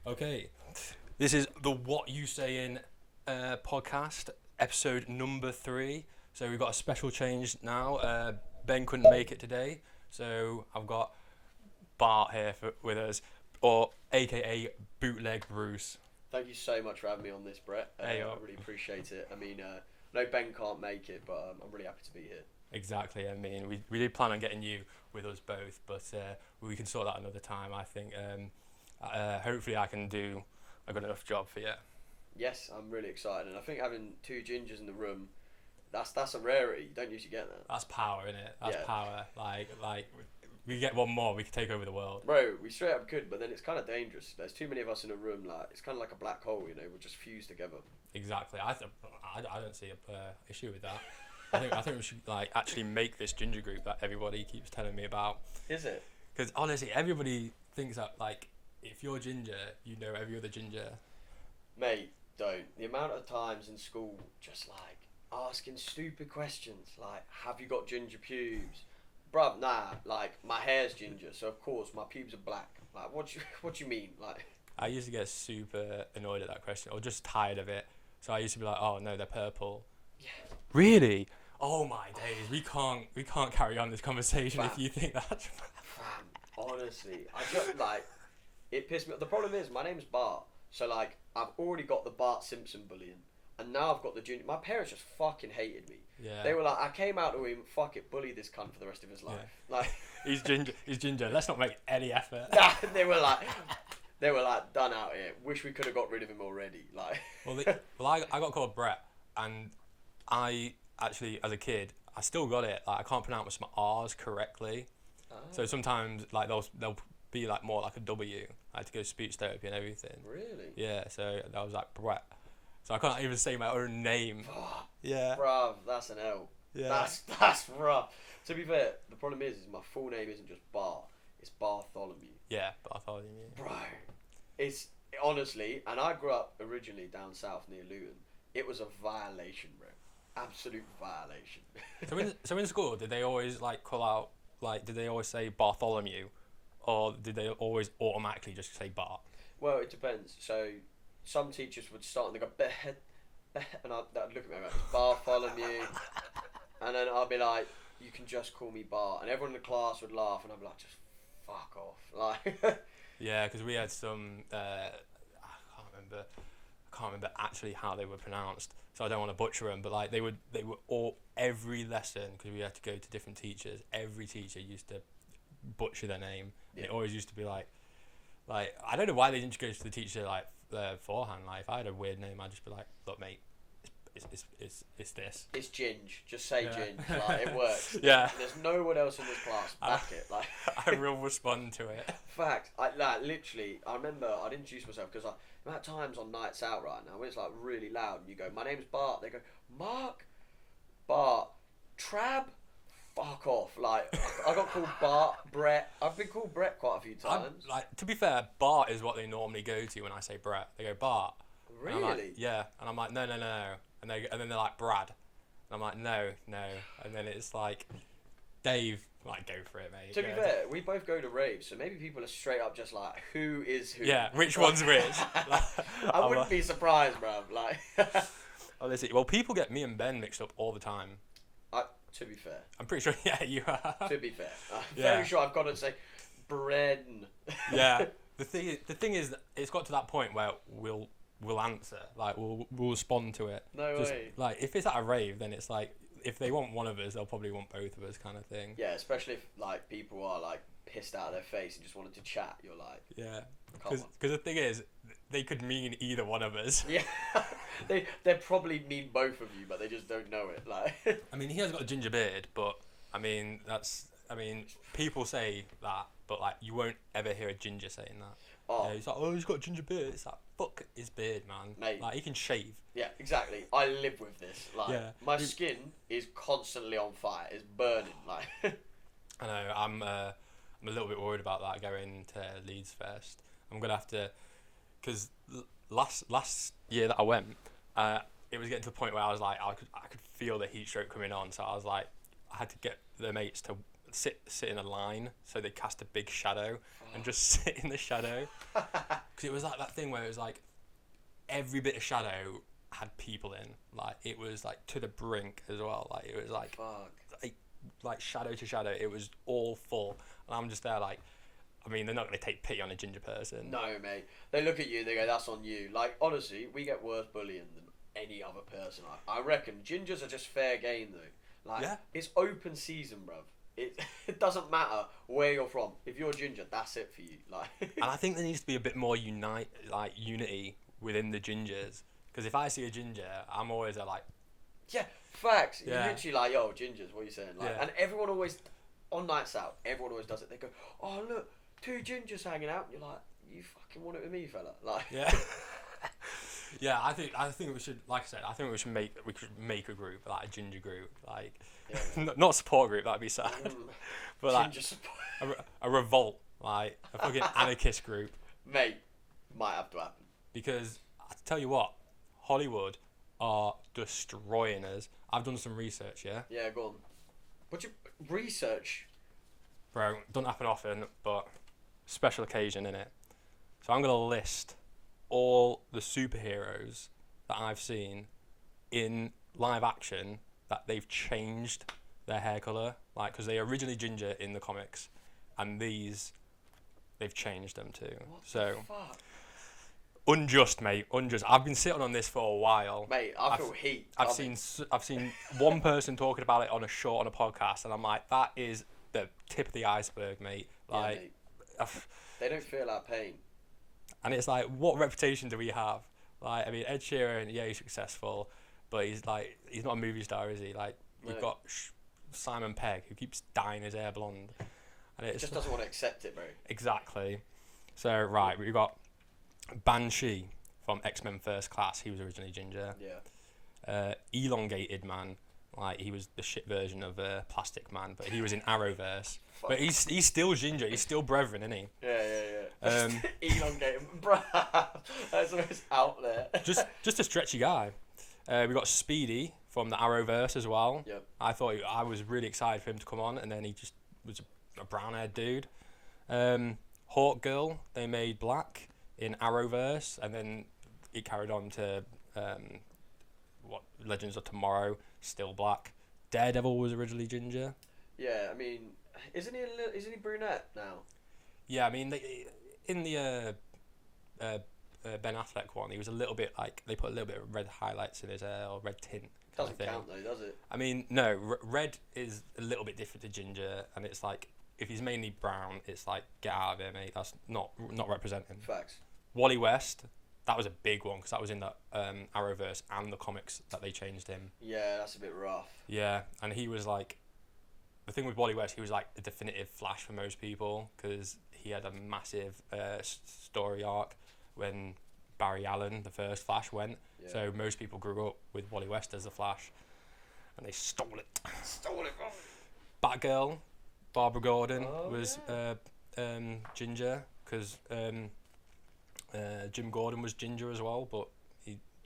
Okay, this is the What You Saying podcast, episode number 3. So we've got a special change now. Ben couldn't make it today, so I've got Bart here with us, or AKA Bootleg Bruce. Thank you so much for having me on this, Brett. I really appreciate it. I mean, I know Ben can't make it, but I'm really happy to be here. Exactly. I mean, we did plan on getting you with us both, but we can sort that another time, I think. Hopefully I can do a good enough job for you. Yes, I'm really excited, and I think having 2 gingers in the room, that's a rarity. You don't usually get that. That's power, innit? That's power. Like we get one more, we could take over the world. Bro, we straight up could, but then it's kind of dangerous. There's too many of us in a room. Like it's kind of like a black hole, you know. We'll just fuse together. Exactly. I don't see a issue with that. I think we should actually make this ginger group that everybody keeps telling me about. Is it? Because honestly, everybody thinks that if you're ginger, you know every other ginger. Mate, don't. The amount of times in school just asking stupid questions like, have you got ginger pubes? Bruv, nah, my hair's ginger, so of course my pubes are black. Like, what do you mean? I used to get super annoyed at that question, or just tired of it. So I used to be like, oh no, they're purple. Yeah. Really? Oh my days, we can't carry on this conversation if you think that's... Fam, honestly, I just it pissed me off. The problem is, my name's Bart, so I've already got the Bart Simpson bullying, and now I've got the ginger. My parents just fucking hated me. Yeah. They were like, I came out to him, fuck it, bully this cunt for the rest of his life. Yeah. He's ginger. Let's not make any effort. They were like, done out here. Wish we could have got rid of him already. I got called Brett, and I actually, as a kid, I still got it. I can't pronounce my R's correctly, so sometimes they'll be more like a W. I had to go speech therapy and everything. Really? Yeah. So that was Brett. So I can't even say my own name. Yeah. Bruv, that's an L. Yeah. That's rough. To be fair, the problem is my full name isn't just Bart. It's Bartholomew. Yeah, Bartholomew. Bro, it's honestly, and I grew up originally down south near Luton. It was a violation, bro. Absolute violation. So in school, did they always call out did they always say Bartholomew, or did they always automatically just say Bart? Well, it depends. So some teachers would start and they go and they'd look at me like Bartholomew, and then I'd be like, you can just call me Bart, and everyone in the class would laugh, and I'd be like, just fuck off, Yeah, because we had some I can't remember actually how they were pronounced, so I don't want to butcher them, but they were all, every lesson, because we had to go to different teachers, every teacher used to butcher their name. Yeah. It always used to be like I don't know why they didn't just go to the teacher beforehand. If I had a weird name, I'd just be like, look mate, it's this. It's Ginge. Just say Ginge. It works. Yeah. There's no one else in this class. Back it. I will respond to it. Fact. Literally, I remember I'd introduce myself because the amount of times on nights out right now when it's really loud and you go, my name's Bart. They go, Mark, Bart, Trab. Fuck off. I got called Bart, Brett. I've been called Brett quite a few times. To be fair, Bart is what they normally go to when I say Brett. They go, Bart. Really? Yeah. And I'm like, no. And then they're like, Brad. And I'm like, no. And then it's Dave, go for it, mate. To be fair, we both go to raves, so maybe people are straight up just who is who? Yeah, which one's which? I wouldn't be surprised, bruv. Honestly, well, people get me and Ben mixed up all the time. To be fair. I'm pretty sure, yeah, you are. To be fair. I'm very sure I've got to say, Bren. Yeah. The thing is, it's got to that point where we'll answer, we'll respond to it. No way. If it's at a rave, then it's if they want one of us, they'll probably want both of us, kind of thing. Yeah, especially if people are pissed out of their face and just wanted to chat. You're yeah, because the thing is, they could mean either one of us. Yeah, they probably mean both of you, but they just don't know it. I mean, he has got a ginger beard, but people say that, but you won't ever hear a ginger saying that. Oh. Yeah, he's like, oh, he's got a ginger beard. It's fuck his beard, man. Mate. He can shave. Yeah, exactly. I live with this. My skin is constantly on fire. It's burning. I know. I'm a little bit worried about that going to Leeds Fest. I'm gonna have to, because last year that I went, it was getting to the point where I was I could feel the heat stroke coming on. So I was I had to get the mates to sit in a line so they cast a big shadow and just sit in the shadow. because it was like that thing where it was like every bit of shadow had people in, like it was like to the brink as well, like it was like Fuck. like shadow to shadow, it was all full, and I'm just there like, I mean, they're not going to take pity on a ginger person. No, mate. They look at you, they go, that's on you. Like, honestly, we get worse bullying than any other person. I reckon gingers are just fair game, though. Like, Yeah. It's open season, bruv. It doesn't matter where you're from. If you're ginger, that's it for you. Like, And I think there needs to be a bit more unity within the gingers, because if I see a ginger, I'm always like, yeah, facts. Yeah. You're literally like, yo, gingers, what are you saying? Like, Yeah. And everyone always, on nights out, everyone always does it. They go, oh, look, 2 gingers hanging out. And you're like, you fucking want it with me, fella. Like, yeah. Yeah, I think we should, like I said, I think we should make a group, like a ginger group, like not a support group, that'd be sad, but like ginger support. a revolt, like a fucking anarchist group, Mate, might have to happen. because I tell you what, Hollywood are destroying us. I've done some research, yeah. Yeah, go on. What's your research? Bro, doesn't happen often, but special occasion in it. So I'm gonna list all the superheroes that I've seen in live action that they've changed their hair color, like because they originally ginger in the comics, and these they've changed them to. What So the fuck? unjust, mate, unjust. I've been sitting on this for a while. Mate, I feel heat. I've seen one person talking about it on a podcast, and I'm like, that is the tip of the iceberg, mate. Like, yeah, mate. They don't feel that pain. and it's like, what reputation do we have? Like, I mean, Ed Sheeran, yeah, he's successful, but he's not a movie star, is he? Like, we've got Simon Pegg, who keeps dyeing his hair blonde, and He just doesn't want to accept it, bro. Exactly. So right, we've got Banshee from X-Men First Class. He was originally ginger. Yeah. Elongated Man, like he was the shit version of Plastic Man, but he was in Arrowverse. But he's still ginger. He's still brethren, isn't he? Yeah. Elongated, bro. That's the most out there. just a stretchy guy. We got Speedy from the Arrowverse as well. Yep. I was really excited for him to come on, and then he just was a brown-haired dude. Hawk Girl, they made black in Arrowverse, and then it carried on to Legends of Tomorrow, still black. Daredevil was originally ginger. Yeah, I mean, isn't he brunette now? Yeah, I mean, in the Ben Affleck one, he was a little bit like, they put a little bit of red highlights in his hair, or red tint. Doesn't count though, does it? I mean, no, red is a little bit different to ginger, and it's like, if he's mainly brown, it's like, get out of here, mate. That's not representing. Facts. Wally West, that was a big one, because that was in the Arrowverse and the comics that they changed him. Yeah, that's a bit rough. Yeah, and he was like, the thing with Wally West, he was like the definitive Flash for most people, because he had a massive story arc when Barry Allen, the first Flash, went. Yeah. So most people grew up with Wally West as the Flash, and they stole it. Batgirl, Barbara Gordon was ginger, because Jim Gordon was ginger as well, but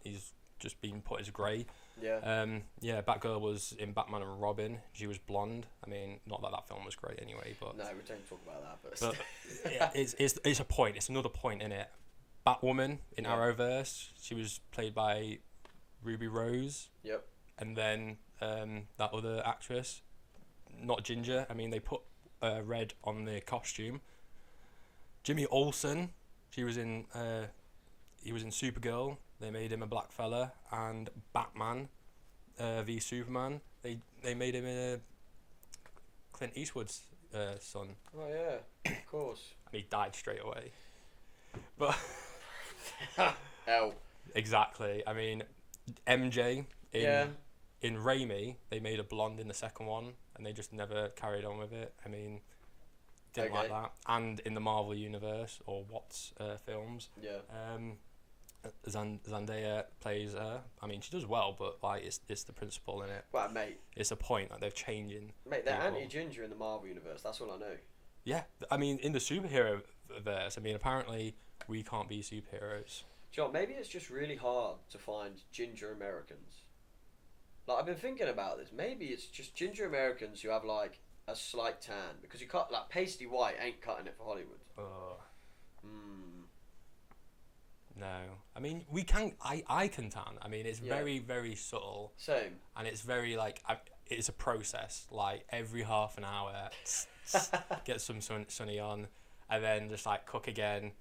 he's just been put as grey. Yeah. Batgirl was in Batman and Robin. She was blonde. I mean, not that film was great anyway, but no, we don't talk about that. But yeah, it's a point. It's another point in it. Batwoman in Arrowverse. She was played by Ruby Rose. Yep. And then that other actress, not ginger. I mean, they put red on the costume. Jimmy Olsen. He was in Supergirl. They made him a black fella, and Batman v Superman. They made him a Clint Eastwood's son. Oh yeah, of course. And he died straight away. But L. Exactly. I mean, MJ in Raimi, they made a blonde in the second one, and they just never carried on with it. I mean, didn't like that. And in the Marvel universe or Watts films, Zendaya plays her. I mean, she does well, but like it's the principle in it. Well, mate, it's a point that they're changing. Mate, they're anti-ginger in the Marvel universe. That's all I know. Yeah, I mean, in the superhero verse, I mean, apparently we can't be superheroes. John, maybe it's just really hard to find ginger Americans. Like, I've been thinking about this. Maybe it's just ginger Americans who have like a slight tan, because you can't, like, pasty white ain't cutting it for Hollywood. I mean, we can. I can tan. I mean, it's Yeah. very, very subtle, Same. and it's very like it's a process. Like every half an hour, get some sunny on, and then just like cook again,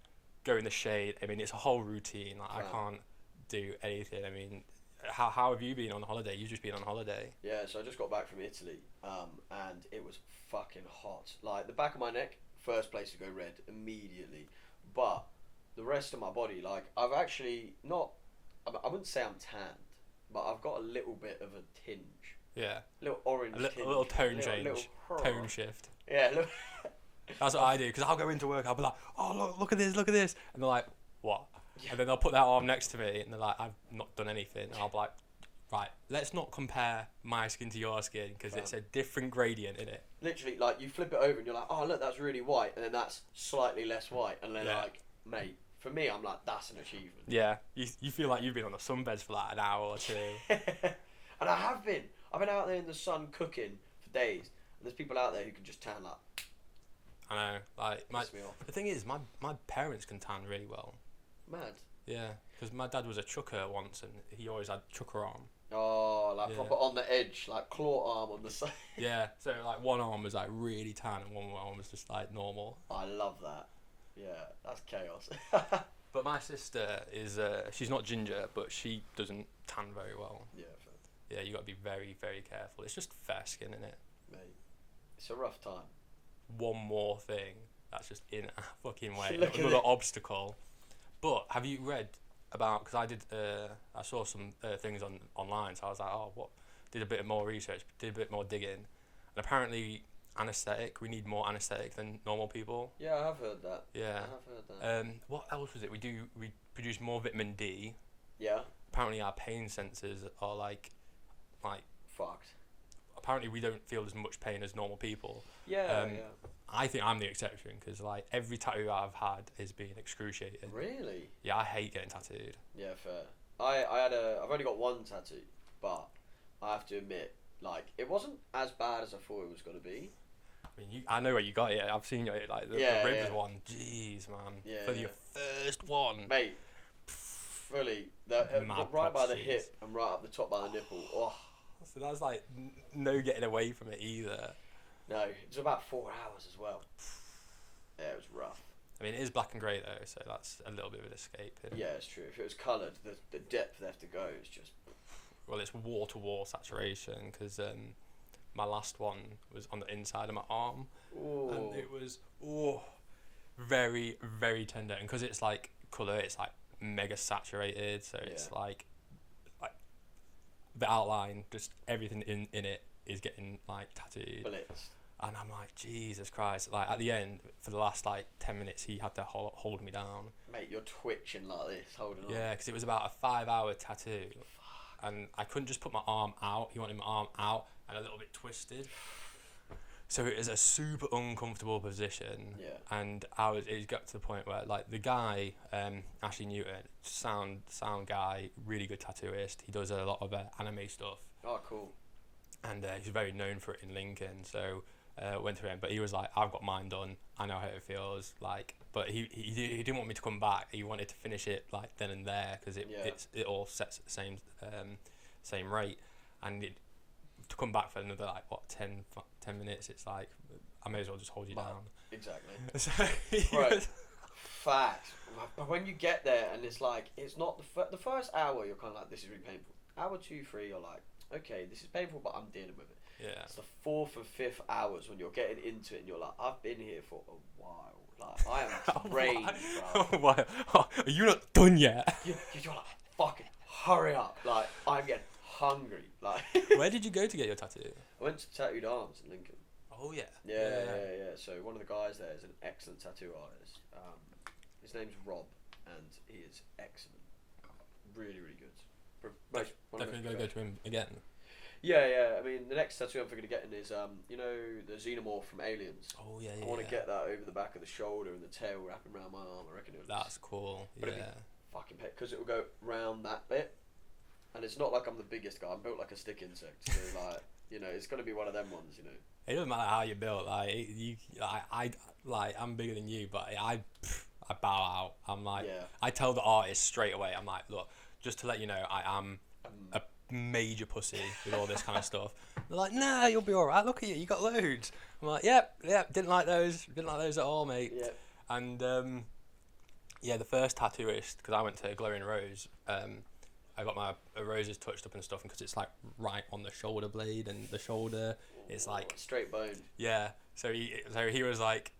go in the shade. I mean, it's a whole routine. Like, I can't do anything. I mean, how have you been on holiday? You've just been on holiday. Yeah, so I just got back from Italy, and it was fucking hot. Like the back of my neck, first place to go red immediately, but the rest of my body, like I've actually not. I wouldn't say I'm tanned, but I've got a little bit of a tinge. Yeah. Little orange. A little tone change. Tone shift. Yeah. Look. That's what I do, because I'll go into work, I'll be like, oh, look at this, and they're like, what? Yeah. And then they'll put their arm next to me, and they're like, I've not done anything, and I'll be like, right, let's not compare my skin to your skin, because it's a different gradient in it. Literally, like, you flip it over, and you're like, oh, look, that's really white, and then that's slightly less white, and then, like, mate, for me, I'm like, that's an achievement. Yeah, you feel like you've been on the sunbeds for, like, an hour or two. And I have been. I've been out there in the sun cooking for days, and there's people out there who can just tan like. I know, like the thing is, my parents can tan really well. Mad. Yeah, because my dad was a trucker once, and he always had trucker arm. Oh, like proper on the edge, like claw arm on the side. Yeah, so like one arm was like really tan, and one arm was just like normal. I love that. Yeah, that's chaos. But my sister is she's not ginger, but she doesn't tan very well. Yeah. Yeah, you got to be very, very careful. It's just fair skin, isn't it? Mate, it's a rough time. One more thing that's just in a fucking way. Look Another obstacle. But have you read about? Because I saw some things online, so I was like, oh, what? Did a bit more research, did a bit more digging, and apparently anaesthetic. We need more anaesthetic than normal people. Yeah, I have heard that. Yeah. I have heard that. What else was it? We produce more vitamin D. Yeah. Apparently, our pain sensors are like fucked. Apparently we don't feel as much pain as normal people. Yeah, I think I'm the exception, because like every tattoo I've had has been excruciating. Really? Yeah, I hate getting tattooed. Yeah, fair. I've only got one tattoo, but I have to admit, like, it wasn't as bad as I thought it was gonna be. I mean, I know where you got it. I've seen it, like the ribs one. Jeez, man. Yeah, For your first one, mate. Fully, right by the hip and right up the top by the nipple. Oh. So that's like no getting away from it either. No, it was about 4 hours as well. Yeah, it was rough. I mean, it is black and grey though, so that's a little bit of an escape. Yeah, it's true. If it was coloured, the depth they have to go is just. Well, it's wall-to-wall saturation, because my last one was on the inside of my arm. Ooh. And it was very, very tender, and because it's like colour, it's like mega saturated, so it's like the outline, just everything in it is getting like tattooed. Blitzed. And I'm like, Jesus Christ, like at the end, for the last like 10 minutes, he had to hold me down. Mate, you're twitching like this, holding on. Yeah, because it was about a 5-hour tattoo. And I couldn't just put my arm out. He wanted my arm out and a little bit twisted. So it was a super uncomfortable position. Yeah. And it got to the point where like the guy, Ashley Newton, sound guy, really good tattooist. He does a lot of anime stuff. Oh, cool. And he's very known for it in Lincoln. So went to him, but he was like, I've got mine done. I know how it feels. Like, but he didn't want me to come back. He wanted to finish it like then and there, because it all sets at the same rate. And to come back for another like 10 minutes, it's like I may as well just hold you down. Exactly. So, right. Facts. But when you get there and it's like, it's not the first hour, you're kind of like, this is really painful. Hour 2, 3, you're like, okay, this is painful, but I'm dealing with it. Yeah. It's the 4th and 5th hours when you're getting into it and you're like, I've been here for a while. Like, I am drained, bro. Why? Are you not done yet? You're like, fucking hurry up. Like, I'm getting hungry. Like. Where did you go to get your tattoo? I went to Tattooed Arms in Lincoln. Oh, yeah. Yeah. So one of the guys there is an excellent tattoo artist. His name's Rob, and he is excellent. Really, really good. Definitely go to him again. Yeah. I mean, the next tattoo I'm thinking of getting is, you know, the xenomorph from Aliens. Oh, yeah. I want to get that over the back of the shoulder and the tail wrapping around my arm. I reckon it would. That's cool. But it'd be fucking pet, because it will go round that bit, and it's not like I'm the biggest guy. I'm built like a stick insect. So like, you know, it's gonna be one of them ones. You know. It doesn't matter how you're built. Like I'm bigger than you, but I bow out. I'm like, Yeah. I tell the artist straight away, I'm like, look, just to let you know, I am a major pussy with all this kind of stuff. They're like, nah, you'll be alright, look at you got loads. I'm like, yep, didn't like those at all, mate. Yep. And yeah, the first tattooist, because I went to Glowing Rose, I got my roses touched up and stuff, because it's like right on the shoulder blade, and the shoulder is like straight bone. Yeah, so he was like,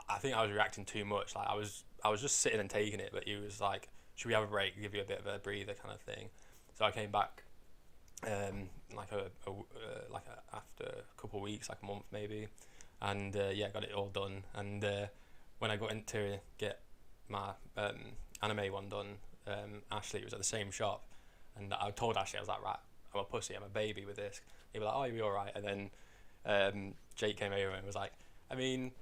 I think I was reacting too much. Like I was just sitting and taking it, but he was like, should we have a break, give you a bit of a breather kind of thing. So I came back, after a couple of weeks, like a month maybe, and yeah, got it all done. And when I got in to get my anime one done, Ashley was at the same shop, and I told Ashley, I was like, right, I'm a pussy, I'm a baby with this. He was like, oh, you'll be all right. And then Jake came over and was like, I mean,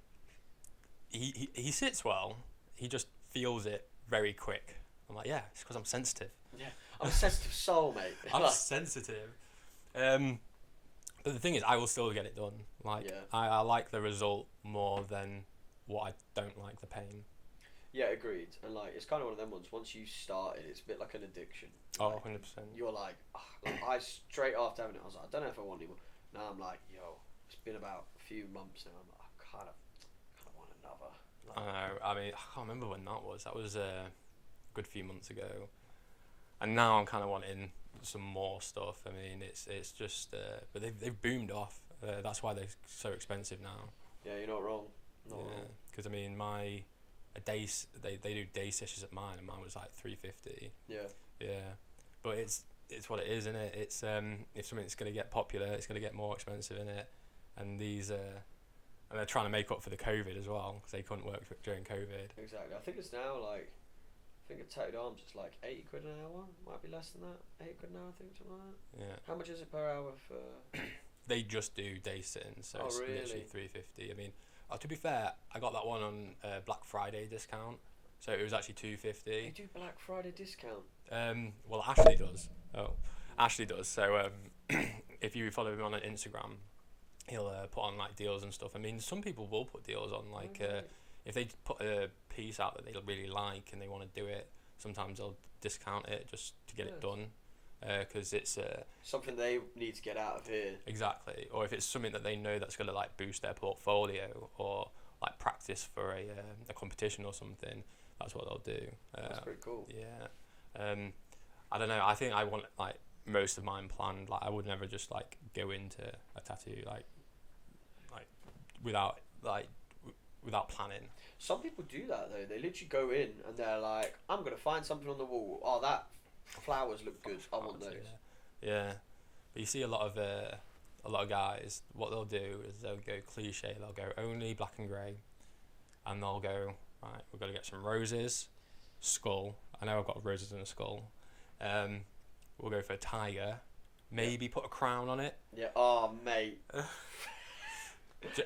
he sits well, he just feels it very quick. I'm like, yeah, it's because I'm sensitive. Yeah, I'm a sensitive soul, mate. I'm sensitive. But the thing is, I will still get it done. Like, Yeah. I like the result more than what I don't like the pain. Yeah, agreed. And like, it's kind of one of them ones. Once you started, it's a bit like an addiction. Oh, Like, 100%. You're like, I straight after having it, I was like, I don't know if I want anymore. Now I'm like, yo, it's been about a few months now. I'm like, I kind of want another. I know. I mean, I can't remember when that was. That was a good few months ago. And now I'm kind of wanting some more stuff. I mean, it's just, but they've boomed off. That's why they're so expensive now. Yeah, you're not wrong. Not wrong. Because I mean, they do day sessions at mine, and mine was like $350. Yeah. Yeah, but it's what it is, isn't it? It's if something's gonna get popular, it's gonna get more expensive, isn't it? And these and they're trying to make up for the COVID as well, because they couldn't work during COVID. Exactly. I think it's now like, I think a tattooed arms it's like 80 quid an hour. Might be less than that. 80 quid an hour, I think, something like that. Yeah. How much is it per hour for? They just do day sittings, so it's literally $350. I mean, to be fair, I got that one on Black Friday discount, so it was actually $250. They do Black Friday discount. Well, Ashley does. Ashley does. So if you follow him on Instagram, he'll put on like deals and stuff. I mean, some people will put deals on, like if they put a piece out that they really like and they want to do it, sometimes they'll discount it just to get it done, because it's something they need to get out of here. Exactly. Or if it's something that they know that's going to like boost their portfolio, or like practice for a competition or something, that's what they'll do. That's pretty cool. Yeah. I don't know. I think I want like most of mine planned. Like I would never just like go into a tattoo like without planning. Some people do that though. They literally go in and they're like, I'm gonna find something on the wall. Oh, that flowers look good. I want those. Yeah. But you see a lot of guys. What they'll do is they'll go cliche. They'll go only black and grey, and they'll go, right, we've got to get some roses, skull. I know I've got roses and a skull. We'll go for a tiger. Maybe put a crown on it. Yeah. Oh, mate.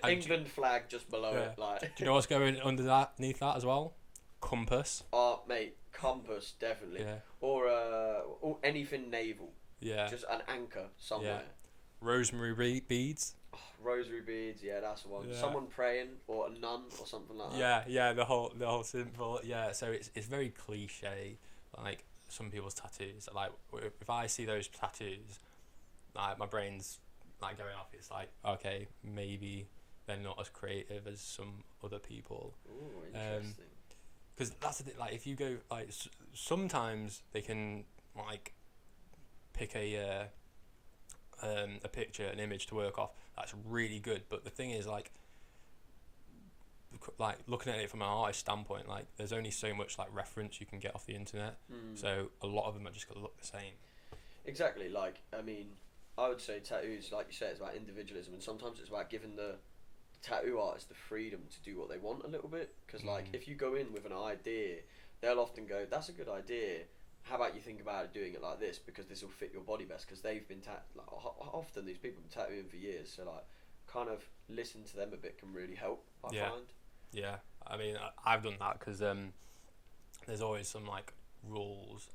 England flag just below it. Like. Do you know what's going underneath that as well? Compass. Oh, mate. Compass, definitely. Yeah. Or anything naval. Yeah. Just an anchor somewhere. Yeah. Rosemary beads. Oh, rosary beads, yeah, that's the one. Yeah. Someone praying, or a nun, or something like that. Yeah, the whole symbol. Yeah, so it's very cliche. Like some people's tattoos. Like if I see those tattoos, like my brain's like going off. It's like, okay, maybe they're not as creative as some other people. Ooh, interesting. Because that's the thing. Like if you go like sometimes they can like pick a picture, an image to work off. That's really good, but the thing is like looking at it from an artist standpoint, like there's only so much like reference you can get off the internet. So a lot of them are just gonna look the same. Exactly. Like I mean, I would say tattoos, like you said, it's about individualism, and sometimes it's about giving the tattoo artist the freedom to do what they want a little bit. Because like if you go in with an idea, they'll often go, "That's a good idea. How about you think about doing it like this, because this will fit your body best," because they've been often these people have been tattooing for years, so like kind of listen to them a bit can really help, I find. Yeah, I mean I've done that because there's always some like rules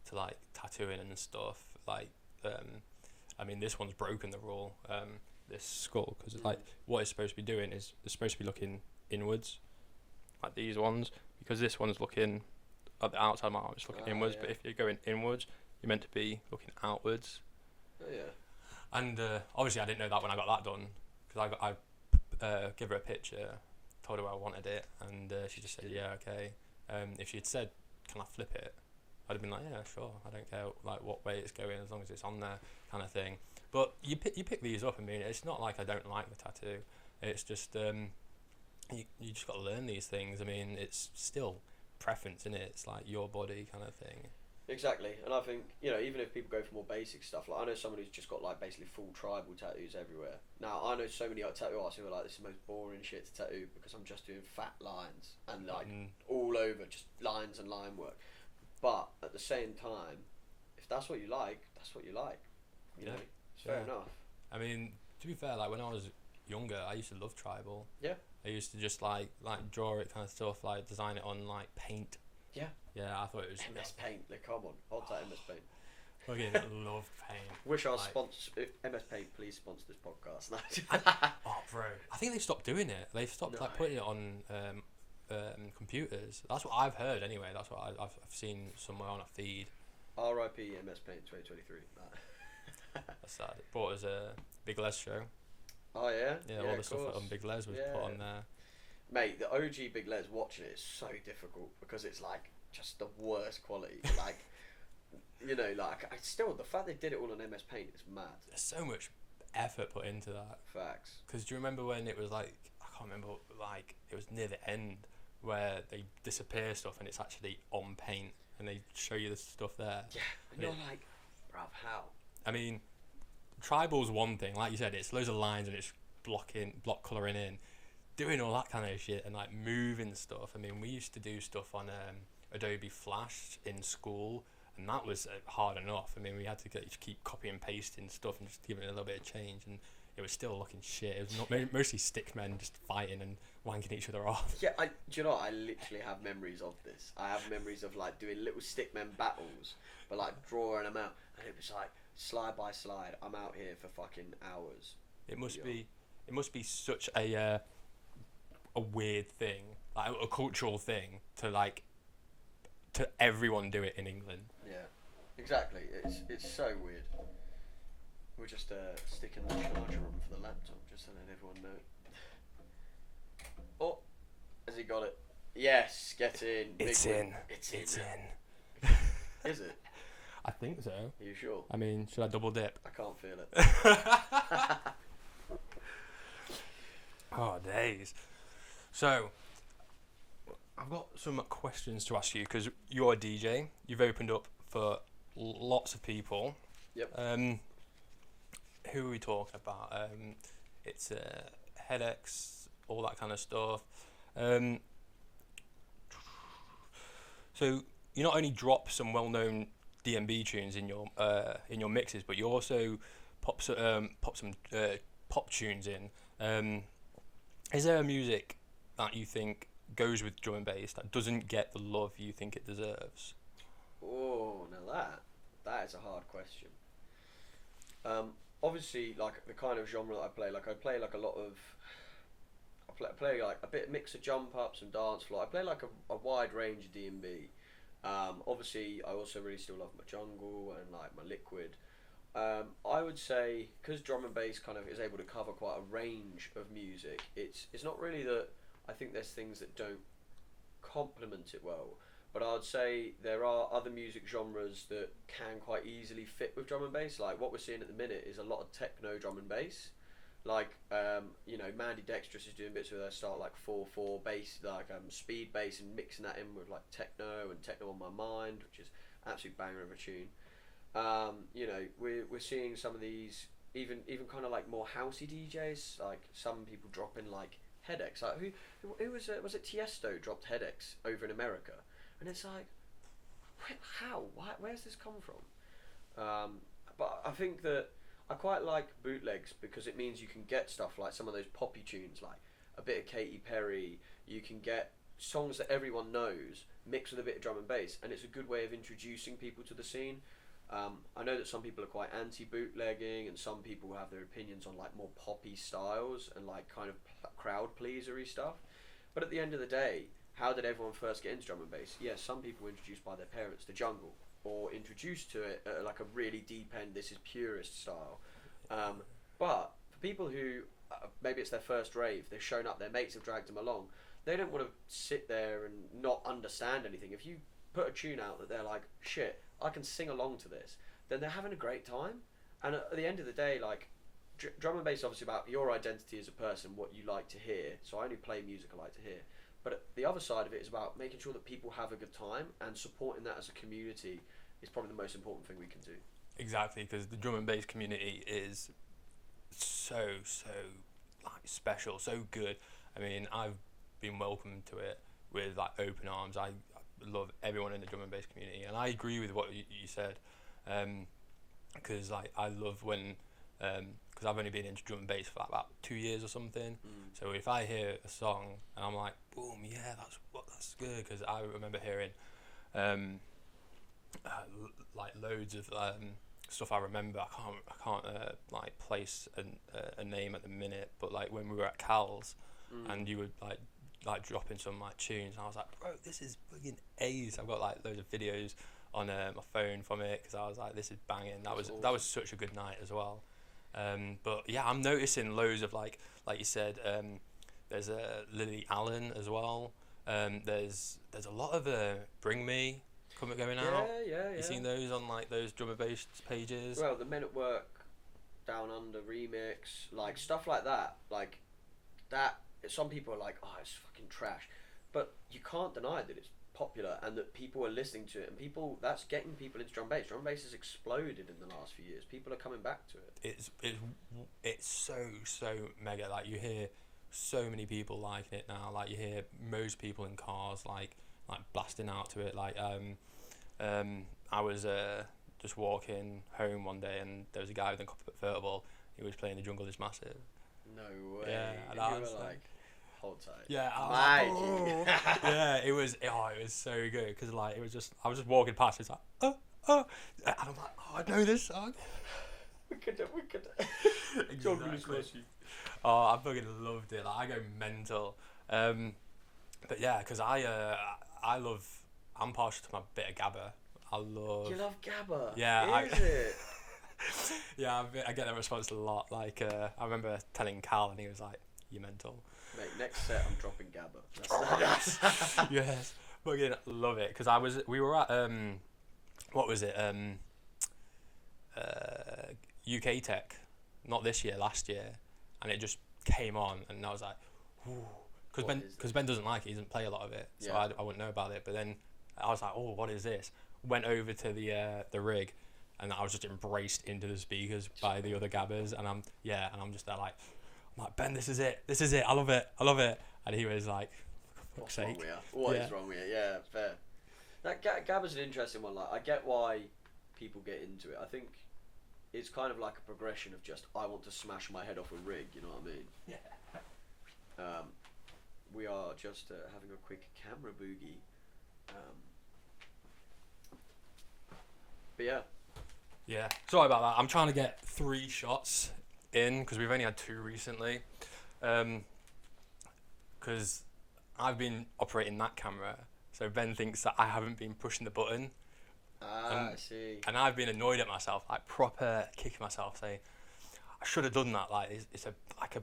to like tattooing and stuff. Like I mean this one's broken the rule, this skull, because like what it's supposed to be doing is it's supposed to be looking inwards, like these ones, because this one's looking at the outside of my arm, it's looking inwards. Yeah. But if you're going inwards, you're meant to be looking outwards. Oh yeah. And obviously, I didn't know that when I got that done, because I gave her a picture, told her I wanted it, and she just said, yeah, okay. If she had said, can I flip it? I'd have been like, yeah, sure. I don't care like what way it's going, as long as it's on there, kind of thing. But you pick these up. I mean, it's not like I don't like the tattoo. It's just you just got to learn these things. I mean, it's still preference, isn't it? It's like your body kind of thing. Exactly, and I think, you know, even if people go for more basic stuff, like I know someone who's just got like basically full tribal tattoos everywhere. Now I know so many tattoo artists who are like, this is the most boring shit to tattoo because I'm just doing fat lines and like all over, just lines and line work. But at the same time, if that's what you like, that's what you like. You know, it's fair enough. I mean, to be fair, like when I was younger, I used to love tribal. Yeah. I used to just like draw it kind of stuff, like design it on like paint. Yeah. Yeah, I thought it was MS Paint. Like, come on, hold that MS Paint. Fucking love paint. Wish I was sponsor MS Paint. Please sponsor this podcast. Oh, bro, I think they stopped doing it. They stopped like putting it on computers. That's what I've heard anyway. That's what I've seen somewhere on a feed. R.I.P. MS Paint 2023. That's sad. It brought us a Big Les show. Oh yeah. Yeah, all the stuff on Big Les was put on there. Mate, the OG Big Les, watching it is so difficult because it's like just the worst quality. Like, you know, like I still, the fact they did it all on MS Paint is mad. There's so much effort put into that. Facts. Because do you remember when it was like, I can't remember, like it was near the end where they disappear stuff and it's actually on paint and they show you the stuff there. Yeah, and you're like, bruv, how? I mean, tribal's one thing, like you said, it's loads of lines and it's block colouring in. Doing all that kind of shit and like moving stuff. I mean, we used to do stuff on Adobe Flash in school, and that was hard enough. I mean, we had to keep copy and pasting stuff and just giving it a little bit of change, and it was still looking shit. It was not mostly stick men just fighting and wanking each other off. Yeah, do you know what? I literally have memories of this. I have memories of like doing little stick men battles, but like drawing them out, and it was like slide by slide. I'm out here for fucking hours. It must be such a weird thing, like a cultural thing to everyone do it in England. Yeah, exactly. It's so weird. We're just sticking the charger on for the laptop just to let everyone know. Oh, has he got it? Yes, get in. It's in. It's in. Is it? I think so. Are you sure? I mean, should I double dip? I can't feel it. Oh, days. So, I've got some questions to ask you because you're a DJ. You've opened up for lots of people. Yep. Who are we talking about? It's headaches, all that kind of stuff. So you not only drop some well-known D&B tunes in your mixes, but you also pop some pop tunes in. Is there a music that you think goes with drum and bass that doesn't get the love you think it deserves? Oh, now that is a hard question. Obviously, like the kind of genre that I play like a lot of. I play like a bit mix of jump ups and dance floor. I play like a wide range of D&B. Obviously, I also really still love my jungle and like my liquid. I would say because drum and bass kind of is able to cover quite a range of music. It's not really that I think there's things that don't complement it well, but I would say there are other music genres that can quite easily fit with drum and bass. Like what we're seeing at the minute is a lot of techno drum and bass. Like you know, Mandy Dextrous is doing bits where they start like 4/4 bass, like speed bass, and mixing that in with like techno and techno on my mind, which is absolute banger of a tune. You know, we're seeing some of these even kind of like more housey DJs, like some people dropping like headaches. Like who was it Tiesto dropped headaches over in America, and it's like, how? Where's this come from? But I think that I quite like bootlegs because it means you can get stuff like some of those poppy tunes, like a bit of Katy Perry. You can get songs that everyone knows mixed with a bit of drum and bass, and it's a good way of introducing people to the scene. I know that some people are quite anti-bootlegging, and some people have their opinions on like more poppy styles and like kind of crowd pleasery stuff. But at the end of the day, how did everyone first get into drum and bass? Yes, some people were introduced by their parents to jungle, or introduced to it at like a really deep end, this is purist style. But for people who, maybe it's their first rave, they've shown up, their mates have dragged them along, they don't want to sit there and not understand anything. If you put a tune out that they're like, shit, I can sing along to this, then they're having a great time. And at the end of the day, like, drum and bass is obviously about your identity as a person, what you like to hear. So I only play music I like to hear. But the other side of it is about making sure that people have a good time, and supporting that as a community is probably the most important thing we can do. Exactly, because the drum and bass community is so like special, so good. I mean, I've been welcomed to it with like open arms. I love everyone in the drum and bass community, and I agree with what you said, because like I love when, because I've only been into drum and bass for like about 2 years or something. So if I hear a song and I'm like, boom, yeah, that's good, because I remember hearing like loads of stuff I remember. I can't like place a name at the minute, but like when we were at Cal's and you would like dropping some like tunes, and I was like, bro, this is fucking ace. I've got like loads of videos on my phone from it, because I was like, this is banging. That was such a good night as well. But yeah, I'm noticing loads of like you said, there's a Lily Allen as well. There's a lot of Bring Me going out. Yeah. You seen those on like those drum and bass pages? Well, the Men at Work, Down Under remix, like stuff like that. Like that. Some people are like, oh, it's fucking trash, but you can't deny that it's popular and that people are listening to it, and that's getting people into drum bass. Drum bass has exploded in the last few years. People are coming back to it. It's so mega. Like you hear so many people liking it now. Like you hear most people in cars like blasting out to it. Like I was just walking home one day, and there was a guy with a convertible. He was playing The Jungle Is Massive. No way. Yeah, and you were like, hold tight. Yeah, I was like, oh. Yeah, it was so good, because like I was just walking past. It's like and I'm like, oh, I know this song. we could. Exactly. Oh, I fucking loved it. Like I go mental. But yeah, because I'm partial to my bit of gabba. You love gabba? Yeah. Is it? Yeah, I get that response a lot. Like, I remember telling Cal, and he was like, "You mental." Mate, next set I'm dropping gabba. Yes, fucking love it. Because we were at what was it? UK Tech, not this year, last year, and it just came on, and I was like, "Ooh," because Ben doesn't like it. He doesn't play a lot of it, so I wouldn't know about it. But then I was like, "Oh, what is this?" Went over to the rig. And I was just embraced into the speakers by the other gabbers, and I'm just there like, Ben, this is it, I love it, and he was like, for fuck's sake. What is wrong with you? Yeah, fair. That gabba's an interesting one. Like, I get why people get into it. I think it's kind of like a progression of just, I want to smash my head off a rig, you know what I mean? Yeah. We are just having a quick camera boogie. But yeah. Yeah, sorry about that. I'm trying to get 3 shots in, because we've only had 2 recently. Because I've been operating that camera, so Ben thinks that I haven't been pushing the button. I see. And I've been annoyed at myself, like proper kicking myself, saying I should have done that. Like it's a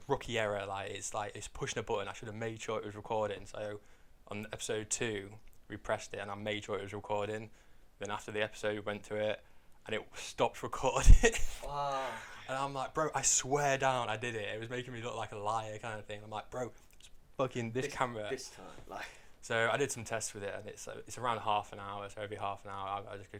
rookie error. Like it's pushing a button. I should have made sure it was recording. So on episode 2, we pressed it, and I made sure it was recording. Then after the episode, we went to it, and it stopped recording. Wow. And I'm like, bro, I swear down, I did it. It was making me look like a liar, kind of thing. I'm like, bro, it's fucking this camera. This time, like. So I did some tests with it, and it's around half an hour. So every half an hour, I just go.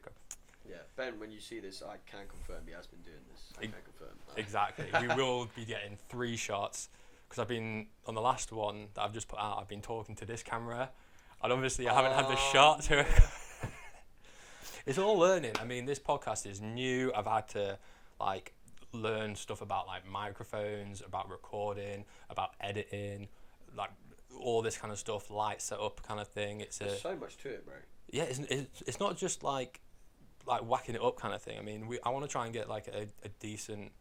Yeah, Ben, when you see this, I can confirm he has been doing this. I can confirm. Exactly. We will be getting 3 shots, because I've been on the last one that I've just put out. I've been talking to this camera, and obviously I haven't had the shot to. It's all learning. I mean, this podcast is new. I've had to like learn stuff about like microphones, about recording, about editing, like all this kind of stuff, light setup kind of thing. There's so much to it, bro. Yeah, it's not just like whacking it up kind of thing. I mean, I want to try and get like a decent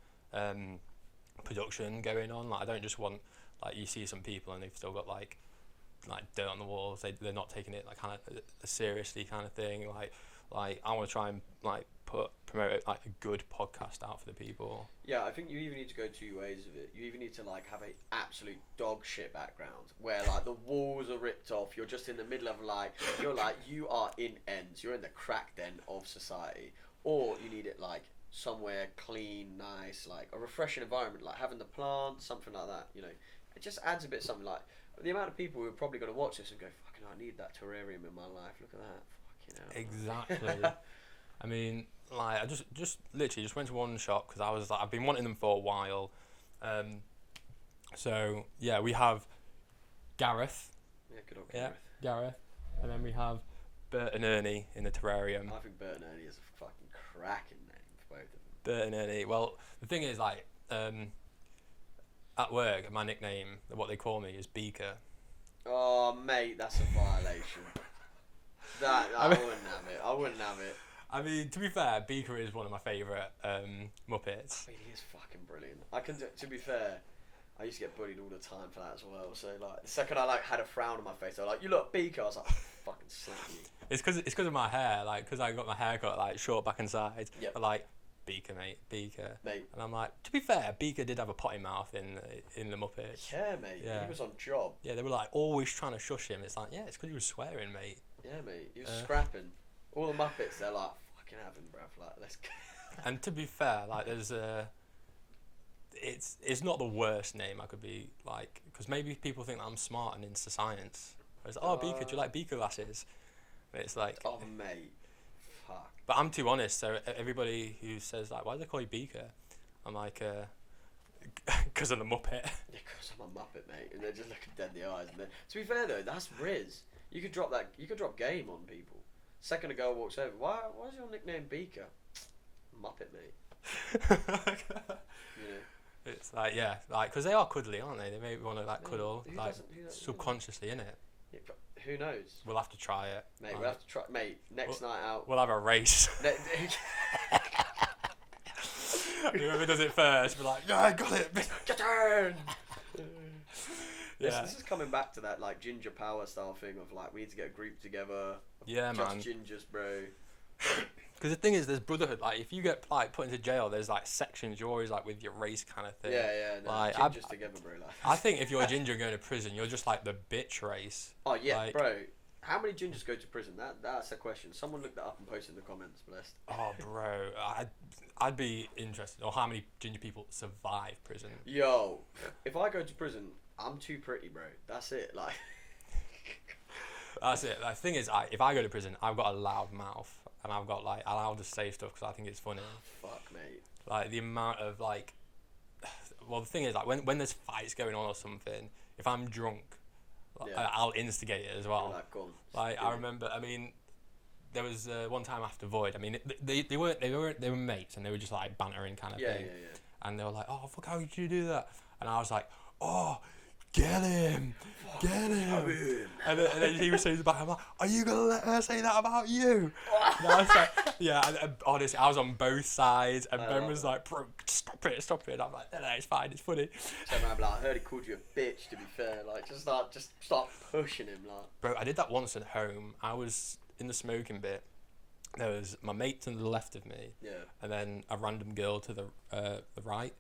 production going on. Like I don't just want, like, you see some people and they've still got like like dirt on the walls. They're not taking it like kind of seriously kind of thing. Like I want to try and like promote like a good podcast out for the people. Yeah, I think you even need to go two ways of it. You even need to like have a absolute dog shit background where like the walls are ripped off. You're just in the middle of like you are in ends. You're in the crack den of society. Or you need it like somewhere clean, nice, like a refreshing environment, like having the plants, something like that. You know, it just adds a bit something. Like the amount of people who are probably going to watch this and go, "Fucking, I need that terrarium in my life. Look at that." Exactly. I mean, like I just literally went to one shop because I was like I've been wanting them for a while. So yeah, we have Gareth. Yeah, good old Gareth. Gareth, and then we have Bert and Ernie in the terrarium. I think Bert and Ernie is a fucking cracking name for both of them. Bert and Ernie. Well, the thing is, like, at work, my nickname, what they call me, is Beaker. Oh, mate, that's a violation. I wouldn't have it. I wouldn't have it. I mean, to be fair, Beaker is one of my favourite Muppets. I mean, he is fucking brilliant. To be fair, I used to get bullied all the time for that as well. So, like, the second I, like, had a frown on my face, I was like, "You look, Beaker." I was like, fucking slap you. It's because of my hair, like, because I got my hair cut, like, short back and sides. Yep. But, like, Beaker, mate, Beaker. Mate. And I'm like, to be fair, Beaker did have a potty mouth in the Muppets. Yeah, mate. Yeah. He was on job. Yeah, they were, like, always trying to shush him. It's like, yeah, it's because he was swearing, mate. Yeah, mate. He was scrapping. All the Muppets, they're like, fucking have him, bruv. Like, let's go. And to be fair, like, there's it's not the worst name I could be, like, because maybe people think that I'm smart and into science. It's like, oh, Beaker, do you like Beaker glasses? But it's like... Oh, mate. Fuck. But I'm too honest, so everybody who says, like, why do they call you Beaker? I'm like, because of the Muppet. Yeah, because I'm a Muppet, mate. And they're just looking dead in the eyes. And to be fair, though, that's Riz. You could drop game on people. Second a girl walks over, why is your nickname Beaker? Muppet, mate. You know? It's like, yeah, like, because they are cuddly, aren't they? They maybe want to, like, cuddle, who like, doesn't subconsciously, innit? Yeah, but who knows? We'll have to try it. Mate, we'll have to try. Mate, next night out. We'll have a race. Whoever does it first, we're like, yeah, I got it. Get turn. Yeah. This is coming back to that like ginger power style thing of like we need to get a group together. Yeah, just man. Gingers, bro. Because the thing is, there's brotherhood. Like, if you get like put into jail, there's like sections. You're always like with your race kind of thing. Yeah, yeah. No, like, gingers together, bro. Like. I think if you're a ginger going to prison, you're just like the bitch race. Oh yeah, like, bro. How many gingers go to prison? That's a question. Someone look that up and post in the comments, blessed. Oh, bro, I'd be interested. Or how many ginger people survive prison? Yo, if I go to prison, I'm too pretty, bro. That's it. Like. That's it. The thing is, if I go to prison, I've got a loud mouth, and I've got like allowed to say stuff because I think it's funny. Fuck, mate. Like the amount of like, well, the thing is, like when there's fights going on or something, if I'm drunk, Yeah. I'll instigate it as well. Like, go on. Like I remember, I mean, there was one time after Void. I mean, they were mates, and they were just like bantering kind of thing. Yeah. And they were like, "Oh fuck, how did you do that?" And I was like, "Oh, get him, get him." And then he was saying in the back, I'm like, "Are you gonna let her say that about you?" And I was like, yeah. And honestly, I was on both sides, and Ben was like, "Bro, stop it." And I'm like, "No, it's fine, it's funny." So man, like, I heard he called you a bitch. To be fair, like, just start pushing him, like. Bro, I did that once at home. I was in the smoking bit. There was my mate to the left of me, and then a random girl to the right.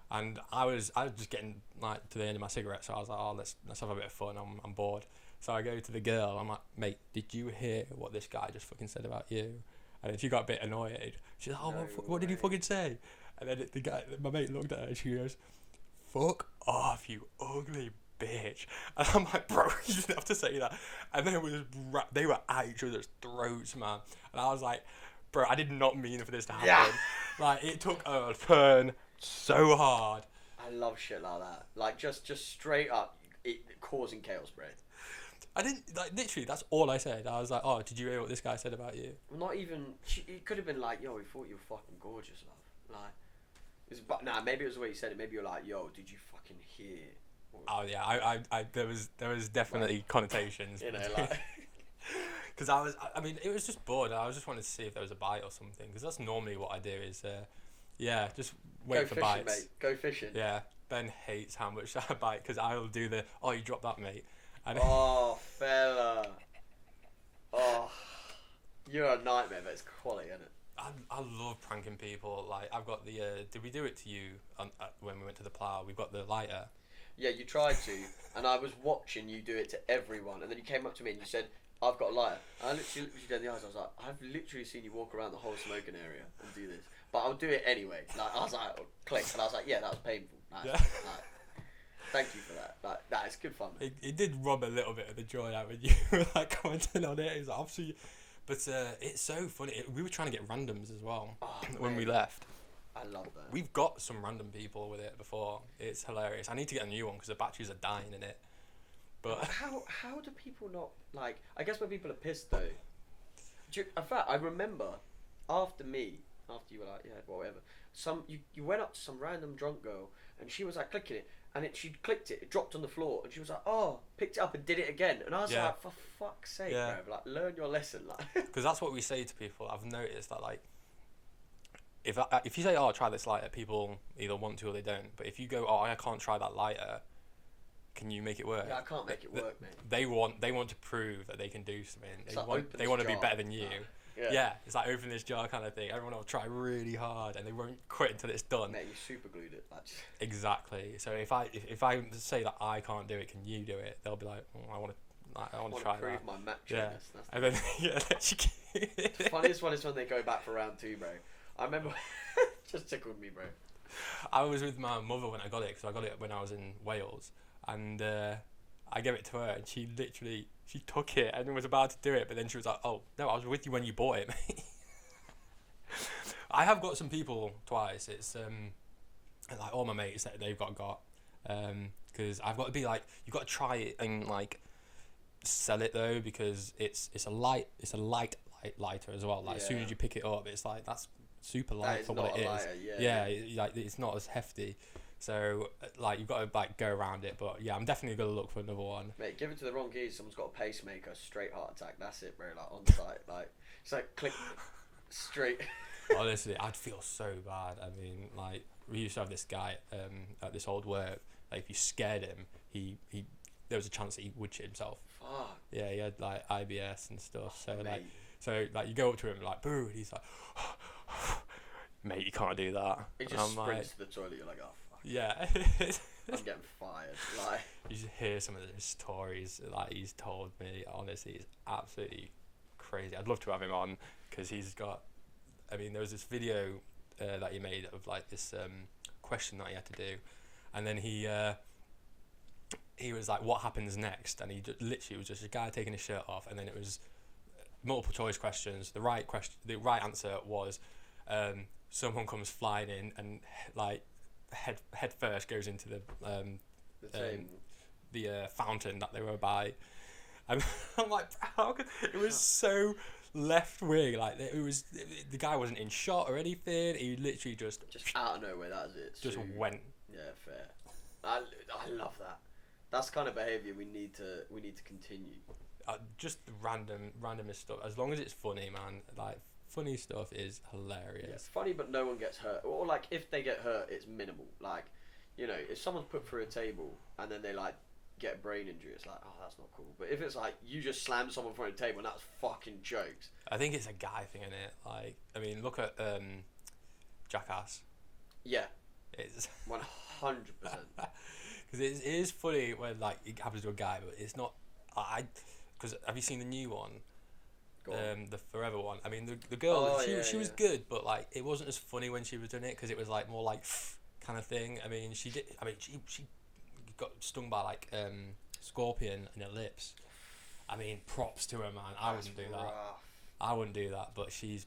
And I was just getting like to the end of my cigarette, so I was like, "Oh, let's have a bit of fun. I'm bored." So I go to the girl. I'm like, "Mate, did you hear what this guy just fucking said about you?" And then she got a bit annoyed. She's like, "Oh, what did he fucking say?" And then the guy, my mate, looked at her and she goes, "Fuck off, you ugly bitch." And I'm like, "Bro, you didn't have to say that." And they were at each other's throats, man. And I was like, "Bro, I did not mean for this to happen." Yeah. Like, it took a turn so hard. I love shit like that. Like, just straight up causing chaos, bro. I didn't, like, literally, that's all I said. I was like, "Oh, did you hear what this guy said about you?" Not even, it could have been like, "Yo, we thought you were fucking gorgeous, love." Like, but nah, maybe it was the way you said it. Maybe you're like, "Yo, did you fucking hear?" Oh yeah, I there was definitely connotations. You know, like. Because I mean, it was just bored. I was just wanted to see if there was a bite or something. Because that's normally what I do is, just wait for fishing, bites. Mate. Go fishing. Yeah, Ben hates how much I bite because I'll do the, "Oh, you dropped that, mate," And Oh, fella. Oh, you're a nightmare, but it's quality, isn't it? I love pranking people. Like, I've got the. Did we do it to you when we went to the plough? We've got the lighter. Yeah, you tried to, and I was watching you do it to everyone, and then you came up to me and you said, "I've got a lighter." And I literally looked you dead in the eyes. I was like, "I've literally seen you walk around the whole smoking area and do this, but I'll do it anyway." Like, I was like, click, and I was like, "Yeah, that was painful." Nice. Yeah. Like, thank you for that. Like, that is good fun. It did rob a little bit of the joy out when you were like commenting on it. It was like, obviously, but it's so funny. We were trying to get randoms as well when we left. I love that. We've got some random people with it before. It's hilarious. I need to get a new one because the batteries are dying in it. But how do people not like? I guess when people are pissed though. In fact, I remember after you were like, yeah, whatever. You went up to some random drunk girl and she was like clicking it, and she clicked it, it dropped on the floor, and she was like, oh, picked it up and did it again, and I was like, for fuck's sake, bro, like learn your lesson, like. Because that's what we say to people. I've noticed that like. If you say, oh, try this lighter, people either want to or they don't. But if you go, oh, I can't try that lighter, can you make it work? Yeah, I can't make it work, mate. They want to prove that they can do something. They Like, want to be better than you. Yeah. It's like open this jar kind of thing. Everyone will try really hard and they won't quit until it's done. Mate, you super glued it. Like. Exactly. So if I say that I can't do it, can you do it? They'll be like, oh, I want to try prove that. my match. Yeah. And then The funniest one is when they go back for round 2, bro. I remember, just tickled me, bro. I was with my mother when I got it, because I got it when I was in Wales, and I gave it to her, and she took it and was about to do it, but then she was like, oh, no, I was with you when you bought it, mate. I have got some people twice. It's like all my mates that they've got, because I've got to be like, you've got to try it and like sell it though, because it's a lighter as well. Like as soon as you pick it up, it's like that's super light for what it is. Lighter, like it's not as hefty. So like you've got to like go around it, but yeah, I'm definitely gonna look for another one. Mate, give it to the wrong geese. Someone's got a pacemaker, straight heart attack. That's it, bro. Like on site, like it's like click straight. Honestly, I'd feel so bad. I mean, like we used to have this guy at this old work. Like if you scared him, he there was a chance that he would shit himself. Fuck. Yeah, he had like IBS and stuff. So mate. like you go up to him like boo, and he's like, mate, you can't do that. He And just I'm sprints like, to the toilet. You're like, oh fuck. yeah. I'm getting fired. Like You just hear some of the stories like he's told me. Honestly, it's absolutely crazy. I'd love to have him on because he's got. I mean, there was this video that he made of like this question that he had to do, and then he was like, "What happens next?" And he literally was just a guy taking his shirt off, and then it was multiple choice questions. The right answer was someone comes flying in and like head first goes into the fountain that they were by. And I'm like, how could it was so left wing, like it was the guy wasn't in shot or anything. He literally just out of nowhere. That's it. Just went. Yeah, fair. I love that. That's kind of behaviour we need to continue. Just the randomest stuff. As long as it's funny, man. Like funny stuff is hilarious. Yeah, it's funny, but no one gets hurt. Or like if they get hurt, it's minimal. Like, you know, if someone's put through a table and then they like get a brain injury, it's like, oh, that's not cool. But if it's like you just slam someone from a table and that's fucking jokes. I think it's a guy thing, in it. Like, I mean, look at Jackass. Yeah. It's 100%. Because it is funny when like it happens to a guy, but it's not. Because have you seen the new one? The Forever one. I mean, the girl, she was good, but like it wasn't as funny when she was doing it because it was like more like kind of thing. I mean, she got stung by like scorpion in her lips. I mean, props to her, man. I wouldn't do that. I wouldn't do that, but she's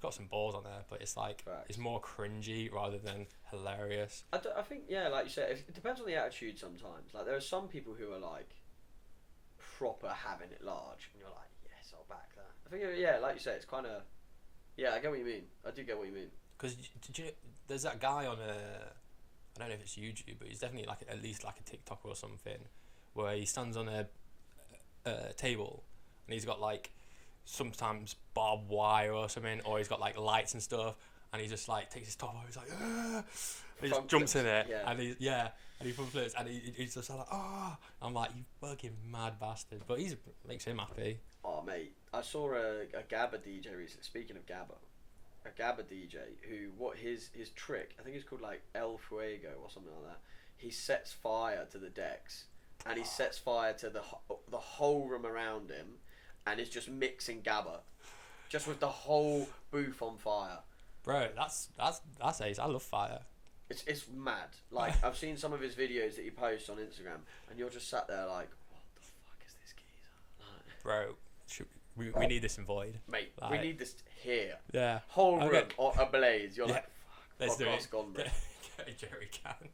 got some balls on her. But it's like it's more cringy rather than hilarious. I think like you said, it depends on the attitude sometimes. Like there are some people who are like proper having it large, and you're like, yes, I'll back that. I think like you said, it's kind of I get what you mean. I do get what you mean. Because there's that guy on I don't know if it's YouTube, but he's definitely like at least like a TikTok or something, where he stands on a table and he's got like sometimes barbed wire or something, or he's got like lights and stuff, and he just like takes his top off. He's like, and he just jumps in it, and he front flips, and he's just like, oh, I'm like, you fucking mad bastard. But makes him happy. Oh mate, I saw a Gabba DJ recently. Speaking of Gabba, a Gabba DJ who his trick, I think it's called like El Fuego or something like that. He sets fire to the decks, and he sets fire to the whole room around him, and is just mixing Gabba, just with the whole booth on fire. Bro, that's ace. I love fire. It's mad. Like I've seen some of his videos that he posts on Instagram, and you're just sat there like, what the fuck is this geezer? Bro, we need this in Void. Mate, like, we need this here. Yeah. Whole room ablaze. You're like, fuck, let's do it. Gone, bro. Get a jerry can.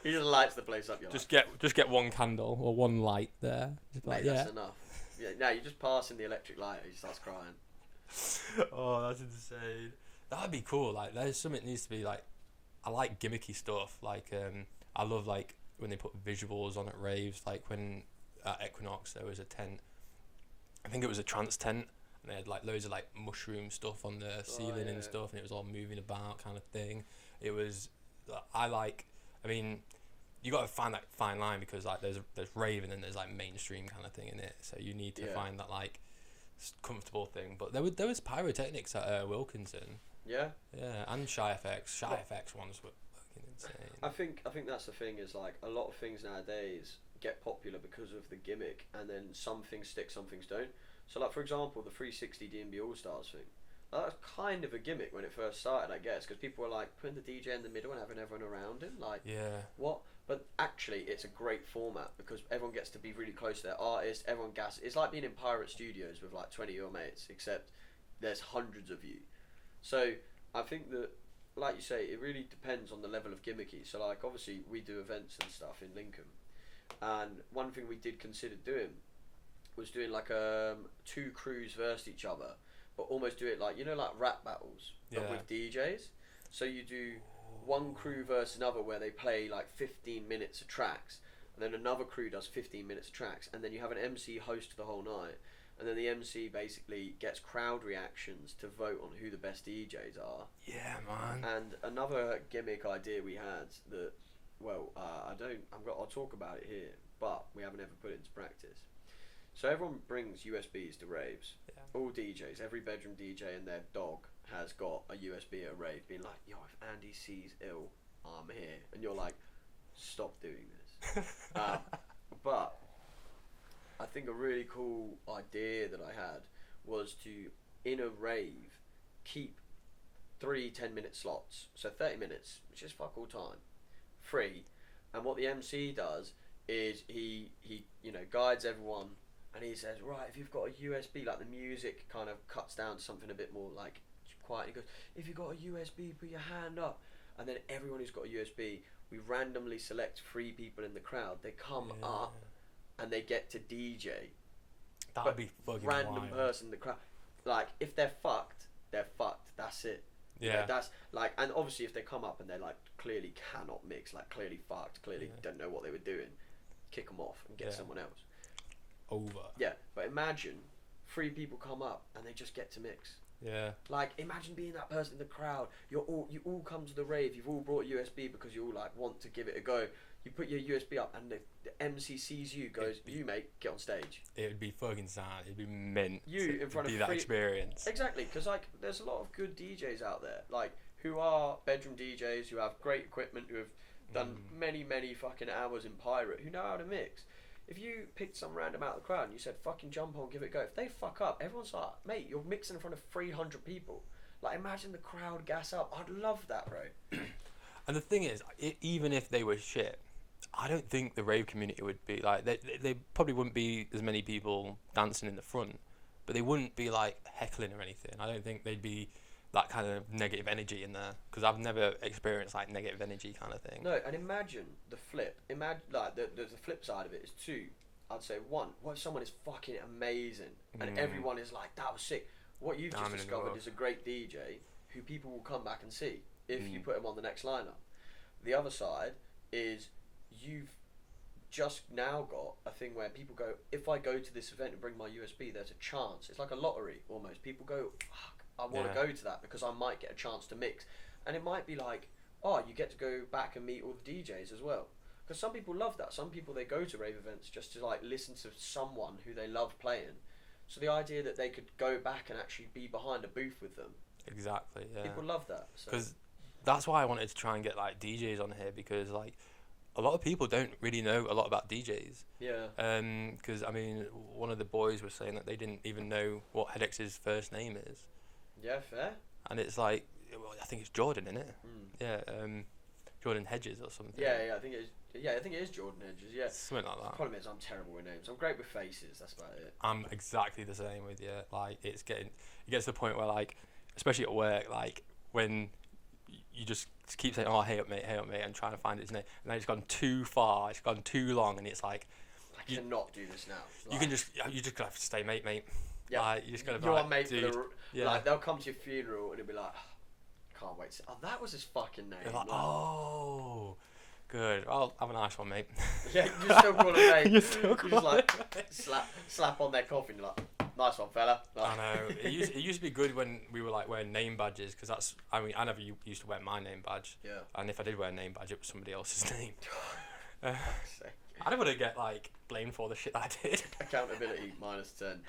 He just lights the place up. You're just get one candle or one light there. Just mate, that's enough. Yeah, no, you just pass in the electric light. He starts crying. Oh, that's insane. That'd be cool. Like, there's something that needs to be like. I like gimmicky stuff. Like, I love like when they put visuals on at raves. Like when at Equinox there was a tent. I think it was a trance tent, and they had like loads of like mushroom stuff on the ceiling and stuff, and it was all moving about kind of thing. It was. I mean, you got to find that fine line because like there's rave and then there's like mainstream kind of thing in it. So you need to find that like comfortable thing. But there was pyrotechnics at Wilkinson. Yeah. Yeah, and Shy FX. Shy FX ones were fucking insane. I think that's the thing is like a lot of things nowadays get popular because of the gimmick, and then some things stick, some things don't. So like for example, the 360 D&B All Stars thing. That was kind of a gimmick when it first started, I guess, because people were like putting the DJ in the middle and having everyone around him. Like, what? But actually, it's a great format because everyone gets to be really close to their artist. Everyone gas. It's like being in Pirate Studios with like 20 of your mates, except there's hundreds of you. So I think that, like you say, it really depends on the level of gimmicky. So like, obviously, we do events and stuff in Lincoln, and one thing we did consider doing was doing like 2 crews versus each other. But almost do it like, you know, like rap battles, but with DJs. So you do one crew versus another where they play like 15 minutes of tracks, and then another crew does 15 minutes of tracks, and then you have an MC host the whole night, and then the MC basically gets crowd reactions to vote on who the best DJs are. Yeah, man. And another gimmick idea we had that, well, I'll talk about it here, but we haven't ever put it into practice. So everyone brings USBs to raves. Yeah. All DJs, every bedroom DJ and their dog has got a USB at a rave, being like, yo, if Andy sees ill, I'm here. And you're like, stop doing this. But I think a really cool idea that I had was to, in a rave, keep 3 10-minute slots. So 30 minutes, which is fuck all time, free. And what the MC does is he guides everyone. And he says, right, if you've got a USB, like the music kind of cuts down to something a bit more like quiet. He goes, if you've got a USB, put your hand up. And then everyone who's got a USB, we randomly select 3 people in the crowd. They come up and they get to DJ. That would be fucking random wild. person in the crowd. Like, if they're fucked, they're fucked. That's it. Yeah. You know, that's like, and obviously if they come up and they're like clearly cannot mix, like clearly fucked, clearly don't know what they were doing, kick them off and get someone else. Over. Yeah, but imagine 3 people come up and they just get to mix. Yeah. Like, imagine being that person in the crowd. You all come to the rave. You've all brought USB because you all like want to give it a go. You put your USB up and the MC sees you, goes, "You mate, get on stage." It would be fucking sad. It'd be mint. You in front of that experience. Exactly, because like there's a lot of good DJs out there, like who are bedroom DJs who have great equipment, who have done many fucking hours in Pirate, who know how to mix. If you picked some random out of the crowd and you said, fucking jump on, give it a go, if they fuck up, everyone's like, mate, you're mixing in front of 300 people. Like, imagine the crowd gas up. I'd love that, bro. And the thing is, even if they were shit, I don't think the rave community would be like, they probably wouldn't be as many people dancing in the front, but they wouldn't be like heckling or anything. I don't think they'd be that kind of negative energy in there, because I've never experienced like negative energy kind of thing. No, and imagine the flip. Imagine like the flip side of it is 2. I'd say 1. What if someone is fucking amazing and everyone is like, that was sick. What you've just discovered is a great DJ who people will come back and see if you put him on the next lineup. The other side is you've just now got a thing where people go, if I go to this event and bring my USB, there's a chance. It's like a lottery almost. People go, fuck, I want to go to that because I might get a chance to mix. And it might be like, oh, you get to go back and meet all the DJs as well. Because some people love that. Some people, they go to rave events just to like listen to someone who they love playing. So the idea that they could go back and actually be behind a booth with them. Exactly, yeah. People love that. Because that's why I wanted to try and get like DJs on here, because like a lot of people don't really know a lot about DJs. Yeah. Because I mean, one of the boys was saying that they didn't even know what Hedex's first name is. Yeah, fair. And it's like, well, I think it's Jordan, isn't it? Mm. Yeah. Jordan Hedges or something. Yeah, I think it is. Yeah, I think it is Jordan Hedges. Yeah. Something like that. The problem is I'm terrible with names. I'm great with faces. That's about it. I'm exactly the same with you. Like it gets to the point where like, especially at work, like when you just keep saying, "Oh, hey up mate," and trying to find his name, and then it's gone too far, it's gone too long, and it's like, I cannot do this now. Like, you just gotta have to stay mate. Yeah. Like, you just gotta be You're like, mate dude. Like they'll come to your funeral and it'll be like, can't wait to see. Oh, that was his fucking name. You're like, oh, good. Well, have a nice one, mate. Yeah, you still call him mate. You still just like slap on their coffin. You're like, nice one, fella. Like, I know. It used to be good when we were like wearing name badges, because that's. I mean, I never used to wear my name badge. Yeah. And if I did wear a name badge, it was somebody else's name. Fuck's sake. I don't want to get like blamed for the shit I did. Accountability -10.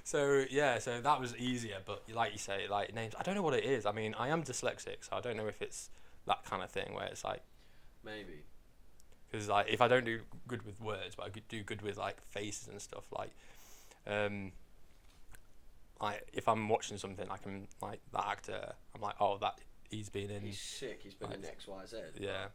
So yeah, so that was easier, but like you say, like names, I don't know what it is. I mean, I am dyslexic, so I don't know if it's that kind of thing where it's like, Maybe. because like if I don't do good with words, but I could do good with like faces and stuff, like if I'm watching something, I can like that actor, I'm like, oh, that he's been in. He's sick. He's been like, in XYZ. Yeah.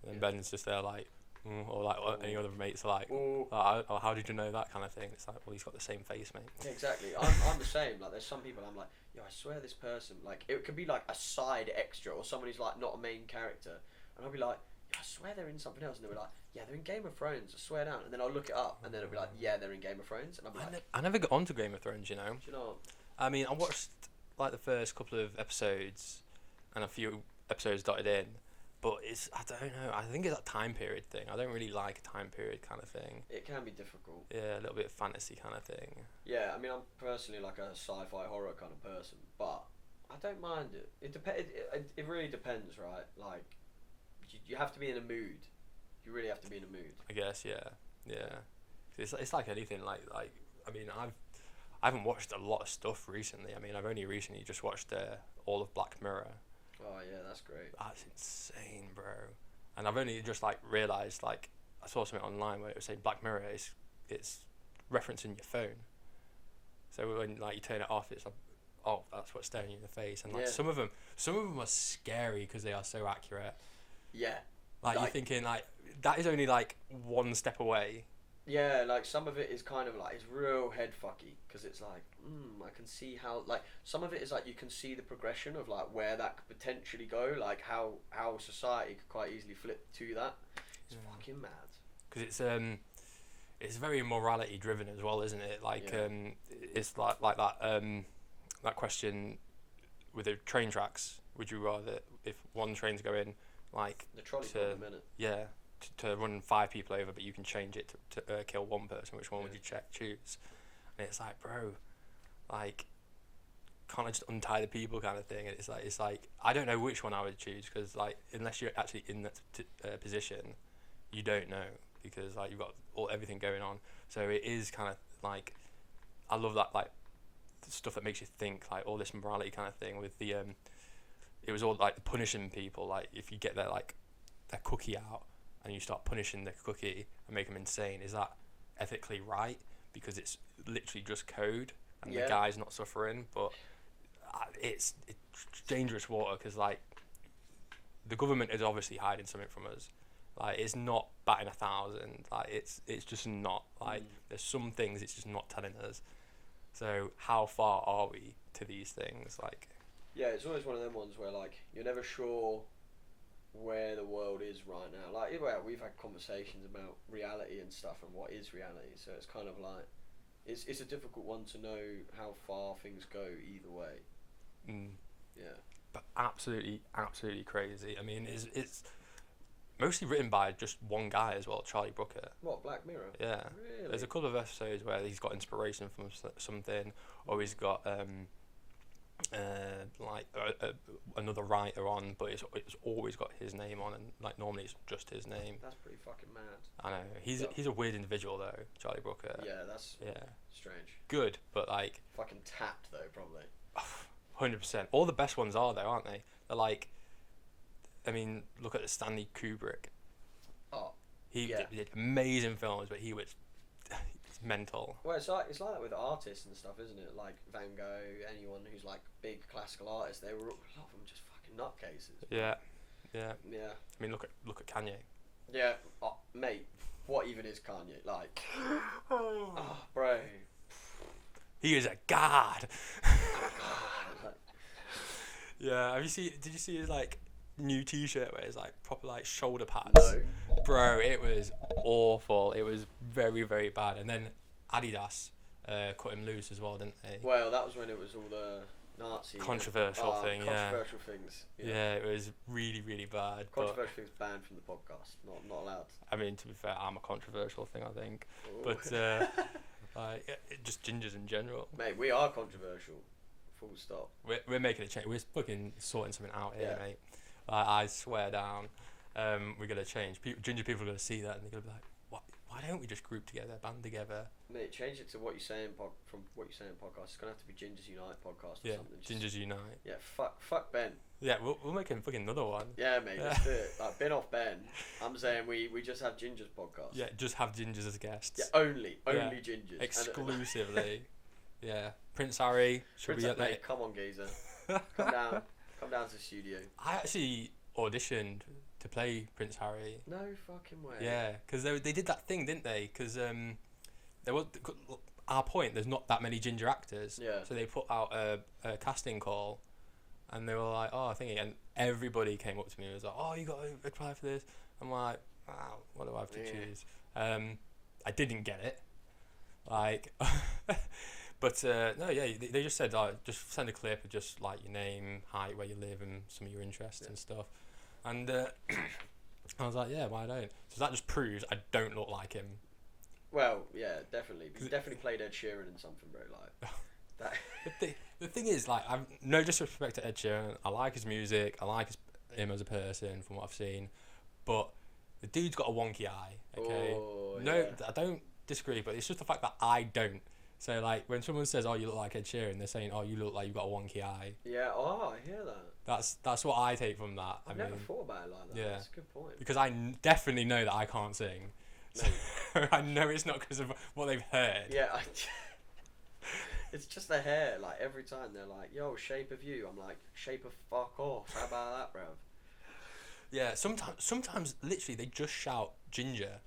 And Yeah. Ben's just there like, or like any other mates are like, Ooh. oh, how did you know that kind of thing? It's like, well, he's got the same face, mate. Yeah, exactly. I'm the same. Like, there's some people I'm like, yo, I swear this person, like, it could be like a side extra or someone who's like not a main character, and I'll be like, yeah, I swear they're in something else, and they'll be like, yeah, they're in Game of Thrones. I swear down, and then I'll look it up, and then it'll be like, yeah, they're in Game of Thrones, and I'll be like, I never got onto Game of Thrones, you know. do you know? I mean, I watched like the first couple of episodes, and a few episodes dotted in, but I don't know. I think it's that time period thing. I don't really like a time period kind of thing. It can be difficult. Yeah, a little bit of fantasy kind of thing. Yeah, I mean, I'm personally like a sci-fi horror kind of person, but I don't mind it. It really depends, right? Like, you have to be in a mood. You really have to be in a mood. I guess, yeah. It's like anything. Like I mean, I haven't watched a lot of stuff recently. I mean, I've only recently just watched all of Black Mirror. Oh yeah, that's great. That's insane, bro. And I've only just like realised, like, I saw something online where it was saying Black Mirror it's referencing your phone. So when like you turn it off, it's like, oh, that's what's staring you in the face. And like Yeah. some of them are scary because they are so accurate. Yeah. Like you're thinking like that is only like one step away. Yeah, like some of it is kind of like, it's real head fucky, because it's like, I can see how, like, some of it is like you can see the progression of like where that could potentially go, like how society could quite easily flip to that. It's fucking mad. Because it's very morality driven as well, isn't it? Like Yeah. it's like that that question with the train tracks. Would you rather, if one train's going like The trolley to, for a minute. yeah, to run 5 people over, but you can change it to kill one person, which one would you choose? And it's like, bro, like, can't I just untie the people kind of thing? And it's like I don't know which one I would choose, because like unless you're actually in that position, you don't know, because like you've got everything going on. So it is kind of like, I love that, like the stuff that makes you think, like all this morality kind of thing with the it was all like punishing people, like if you get their cookie out and you start punishing the cookie and make them insane, is that ethically right? Because it's literally just code and the guy's not suffering. But it's dangerous water, because like the government is obviously hiding something from us. Like, it's not batting 1,000. Like, it's just not. Like, there's some things it's just not telling us. So how far are we to these things? Like, yeah, it's always one of them ones where like you're never sure where the world is right now. Like, well, we've had conversations about reality and stuff and what is reality. So it's kind of like it's a difficult one to know how far things go either way. Yeah. But absolutely crazy. I mean, it's mostly written by just one guy as well, Charlie Brooker. What, Black Mirror? Yeah. Really? There's a couple of episodes where he's got inspiration from something, or he's got like another writer on, but it's always got his name on, and like normally it's just his name. That's pretty fucking mad. I know he's a weird individual though, Charlie Brooker. Yeah, that's strange. Good, but like fucking tapped though, probably. 100%. All the best ones are though, aren't they? They're like, I mean, look at Stanley Kubrick. Oh, he did amazing films, but he was it's mental. Well, it's like that with artists and stuff, isn't it? Like Van Gogh, anyone who's like big classical artists, a lot of them just fucking nutcases. Yeah. I mean, look at Kanye. Yeah, mate. What even is Kanye like? Oh, bro. He is a god. Yeah. Did you see his like new T-shirt where it's like proper like shoulder pads? No. Bro, it was awful. It was very, very bad. And then Adidas cut him loose as well, didn't they? Well, that was when it was all the Nazi controversial thing. Controversial things. Yeah, it was really, really bad. Controversial things banned from the podcast. Not allowed. I mean, to be fair, I'm a controversial thing, I think. Ooh. But just gingers in general. Mate, we are controversial. Full stop. We're making a change. We're fucking sorting something out here, mate. I swear down. We're gonna change. Ginger people are gonna see that and they're gonna be like, why don't we just group together, band together? Mate, change it to what you're saying from what you're saying podcast. It's gonna have to be Gingers Unite podcast or something. Gingers Unite. Yeah, fuck Ben. Yeah, we'll make him fucking another one. Yeah, mate, let's do it. Like Ben off Ben. I'm saying we just have Gingers podcast. Yeah, just have Gingers as guests. Yeah, only Gingers. Exclusively. Yeah, Prince Harry. Mate, come on, geezer. Come down to the studio. I actually auditioned to play Prince Harry. No fucking way. Yeah, because they did that thing, didn't they? Because there was our point. There's not that many ginger actors. Yeah. So they put out a casting call, and they were like, "Oh, I think," and everybody came up to me and was like, "Oh, you got to apply for this." I'm like, "Wow, what do I have to choose?" I didn't get it, like, but no, yeah, they just said, just send a clip of just like your name, height, where you live, and some of your interests and stuff. And I was like, yeah, why don't? So that just proves I don't look like him. Well, yeah, definitely. But you definitely played Ed Sheeran in something, bro. Like that. The thing is, like, I've no disrespect to Ed Sheeran. I like his music. I like him as a person, from what I've seen. But the dude's got a wonky eye. Okay. Oh, no, I don't disagree, but it's just the fact that I don't. So like when someone says, "Oh, you look like Ed Sheeran," they're saying, "Oh, you look like you've got a wonky eye." Yeah. Oh, I hear that. That's what I take from that. I've never thought about it like that. Yeah. That's a good point. Because I definitely know that I can't sing. So I know it's not because of what they've heard. Yeah. It's just the hair. Like every time they're like, "Yo, shape of you," I'm like, "Shape of fuck off." How about that, bruv? Yeah. Sometimes literally they just shout ginger.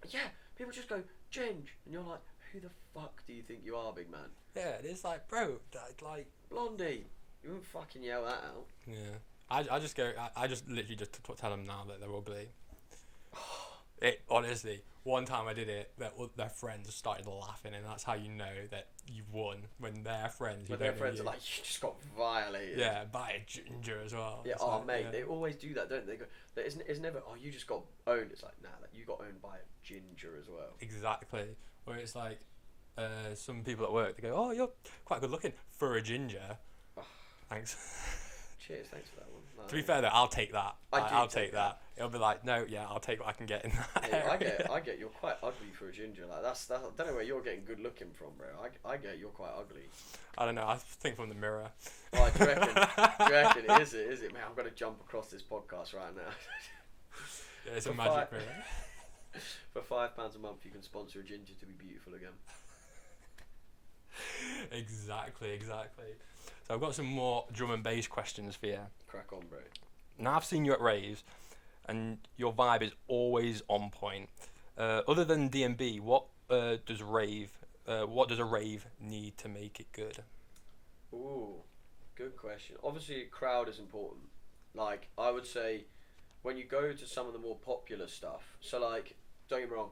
Yeah. People just go ginge, and you're like, who the fuck do you think you are, big man? Yeah, it's like, bro, like Blondie. You wouldn't fucking yell that out. Yeah, I just go. I just literally just tell them now that they're ugly. Honestly, one time I did it, their friends started laughing, and that's how you know that you've won when their friends. When their friends are like, you just got violated. Yeah, by a ginger as well. Yeah, it's mate, they always do that, don't they? It's never, you just got owned. It's like, nah, you got owned by a ginger as well. Exactly. Where it's like, some people at work, they go, "Oh, you're quite good looking for a ginger." Thanks. Cheers, thanks for that one. No, to be fair though, I'll take that. I'll take that. It'll be like, no, yeah, I'll take what I can get in that. Yeah, I get. You're quite ugly for a ginger. Like that's. I don't know where you're getting good looking from, bro. I get you're quite ugly. I don't know. I think from the mirror. Oh, do you reckon? Is it? Man, I'm gonna jump across this podcast right now. Yeah, it's a magic mirror. For £5 a month, you can sponsor a ginger to be beautiful again. Exactly. So I've got some more drum and bass questions for you. Crack on, bro. Now I've seen you at raves, and your vibe is always on point. Other than D&B, what does a rave need to make it good? Ooh, good question. Obviously, crowd is important. Like I would say, when you go to some of the more popular stuff, so like, don't get me wrong,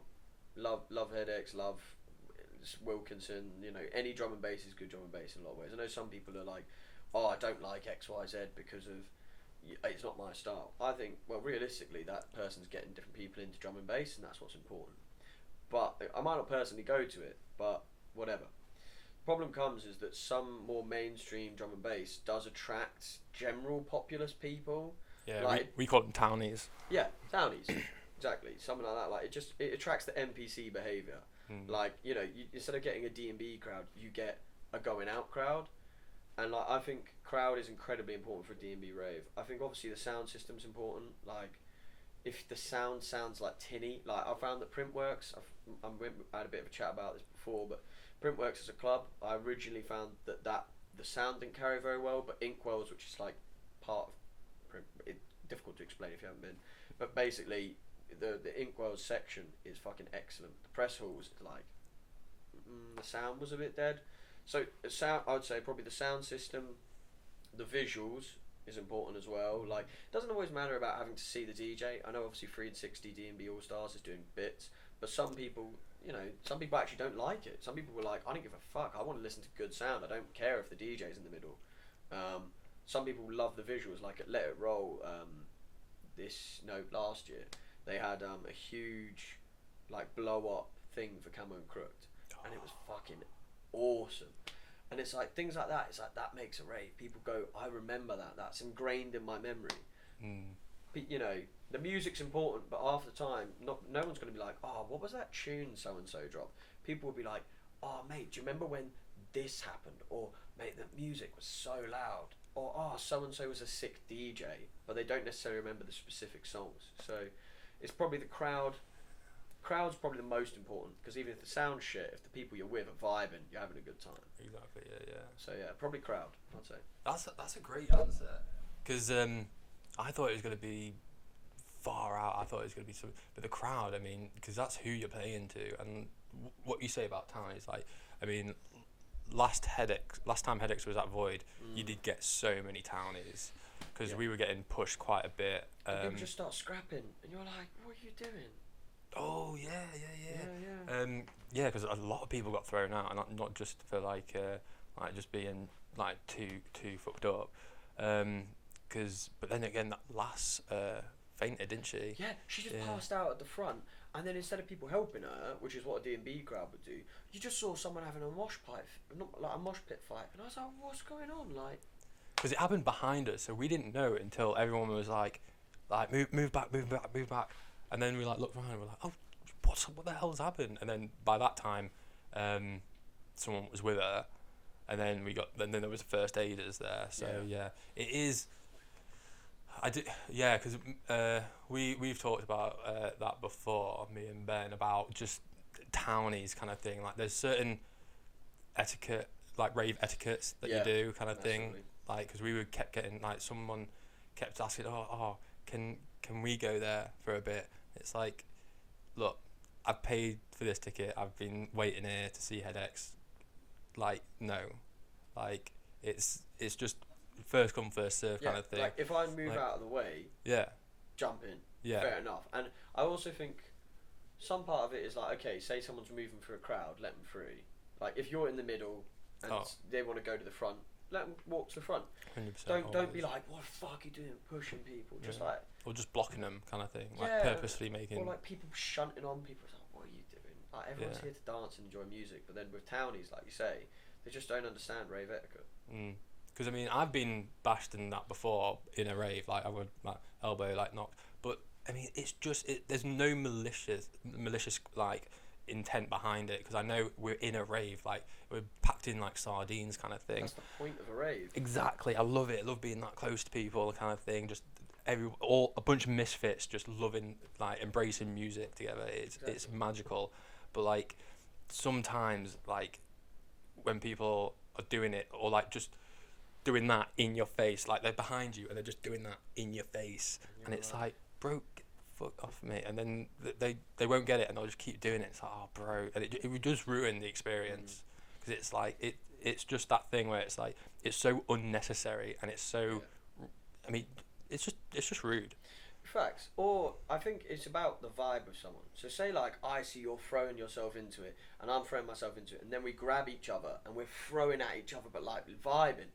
love Headaches, love Wilkinson, any drum and bass is good drum and bass in a lot of ways. I know some people are like, oh, I don't like XYZ because of it's not my style. I think, well, realistically, that person's getting different people into drum and bass, and that's what's important. But I might not personally go to it, but whatever. Problem comes is that some more mainstream drum and bass does attract general populous people. Yeah, Like, we call them townies. yeah, townies, exactly, something like that. Like it attracts the NPC behaviour. Like, you know, instead of getting a D&B crowd, you get a going out crowd, and like I think crowd is incredibly important for a D&B rave. I think obviously the sound system's important. Like, if the sound sounds like tinny, like I found that Printworks, I had a bit of a chat about this before, but Printworks as a club, I originally found that the sound didn't carry very well, but Inkwells, which is like part of Print, difficult to explain if you haven't been, but basically the Inkwells section is fucking excellent. The press halls, like, the sound was a bit dead. So sound, I would say probably the sound system, the visuals is important as well. Like, it doesn't always matter about having to see the DJ. I know obviously 3 and 60 D&B All Stars is doing bits, but some people, you know, some people actually don't like it. Some people were like, I don't give a fuck. I want to listen to good sound. I don't care if the DJ's in the middle. Some people love the visuals. Like at Let It Roll, last year they had a huge like blow up thing for Camo and Crooked, and it was fucking awesome. And it's like things like that. It's like that makes a rave. People go, I remember that. That's ingrained in my memory. But, you know, the music's important, but half the time, no one's going to be like, oh, what was that tune so and so dropped? People will be like, oh, mate, do you remember when this happened? Or, mate, the music was so loud. Or, oh, so and so was a sick DJ. But they don't necessarily remember the specific songs. So it's probably the crowd. Crowd's probably the most important, because even if the sound's shit, if the people you're with are vibing, you're having a good time. Exactly. Yeah. So yeah, probably crowd, I'd say. That's a great answer, because I thought it was going to be far out. I thought it was going to be some, but the crowd. I mean, because that's who you're playing to, and what you say about town is like, I mean, last time Headaches was at Void, you did get so many townies, because we were getting pushed quite a bit. People just start scrapping, and you're like, what are you doing? Oh yeah, because a lot of people got thrown out, and not just for like just being like too fucked up. But then again, that Lass fainted, didn't she? Yeah, she just passed out at the front, and then instead of people helping her, which is what a D&B crowd would do, you just saw someone having a mosh pit fight, and I was like, what's going on, like? Because it happened behind us, so we didn't know until everyone was like move back. And then we like looked around and we're like, oh, what the hell's happened? And then by that time, someone was with her, and then then there was the first aiders there. So it is. Because we've talked about that before, me and Ben, about just townies kind of thing. Like there's certain etiquette, like rave etiquettes that you do kind of thing. Like because we kept getting like someone kept asking, oh, can we go there for a bit? It's like, look, I've paid for this ticket. I've been waiting here to see Headaches. Like, no, like it's just first come first serve kind of thing. Like if I move out of the way, jump in. Fair enough. And I also think some part of it is like, okay, say someone's moving through a crowd, let them free. Like if you're in the middle and they want to go to the front, let them walk to the front. 100%. Don't be like, what the fuck are you doing, pushing people? Just like, or just blocking them, kind of thing. Like purposely making. Or like people shunting on people. It's like, what are you doing? Like everyone's here to dance and enjoy music, but then with townies, like you say, they just don't understand rave etiquette. Because I mean, I've been bashed in that before in a rave. Like I would like elbow, like knock. But I mean, it's just there's no malicious like intent behind it, because I know we're in a rave, like we're packed in like sardines kind of thing. That's the point of a rave. Exactly. I love it. I love being that close to people, kind of thing. Just a bunch of misfits just loving, like embracing music together. It's magical. But like sometimes, like when people are doing it, or like just doing that in your face, like they're behind you and they're just doing that in your face, and it's like, bro, get the fuck off me. And then they won't get it, and they'll just keep doing it. It's like, oh bro, and it would just ruin the experience, because it's like it's just that thing where it's like it's so unnecessary, and it's so I mean it's just rude. Facts. Or I think it's about the vibe of someone. So say like I see you're throwing yourself into it and I'm throwing myself into it, and then we grab each other and we're throwing at each other but like vibing.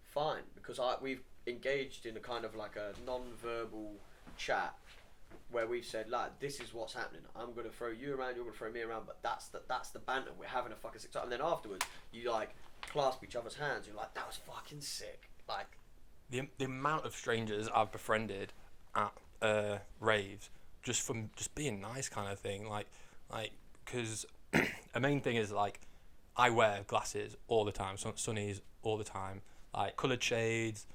Fine, because we've engaged in a kind of like a non-verbal chat where we've said, like, this is what's happening. I'm gonna throw you around, you're gonna throw me around, but that's the banter. We're having a fucking sick time. And then afterwards, you like clasp each other's hands. You're like, that was fucking sick. Like the amount of strangers I've befriended at raves just from just being nice kind of thing. Like because a main thing is like I wear glasses all the time, sunnies all the time, like coloured shades,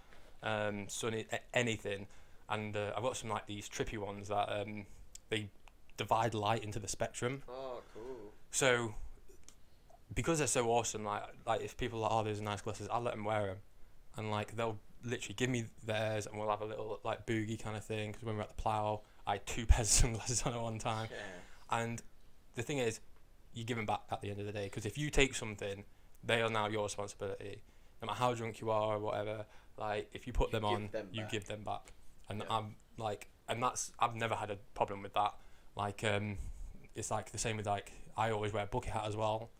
sunny anything. And I've got some like these trippy ones that they divide light into the spectrum. Oh, cool. So because they're so awesome, like if people are like, oh, those are nice glasses, I'll let them wear them, and like they'll literally give me theirs, and we'll have a little like boogie kind of thing. Because when we were at the plough, I had 2 pairs of sunglasses on at one time. Yeah. And the thing is, you give them back at the end of the day. Because if you take something, they are now your responsibility. No matter how drunk you are or whatever, like if you put them on, you give them back. And I'm like, and that's, I've never had a problem with that. Like, it's like the same with like, I always wear a bucket hat as well,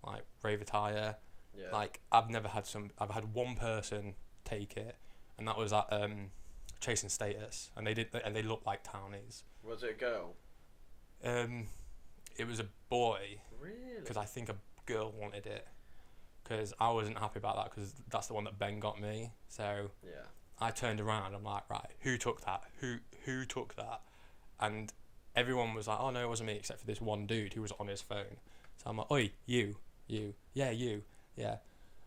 like rave attire. Yeah. Like I've had one person take it, and that was at Chasing Status, and they looked like townies. Was it a girl? It was a boy. Really? Because I think a girl wanted it. Because I wasn't happy about that, because that's the one that Ben got me. So yeah. I turned around. I'm like, right, who took that? Who took that? And everyone was like, oh no, it wasn't me, except for this one dude who was on his phone. So I'm like, oi, you, yeah, you, yeah.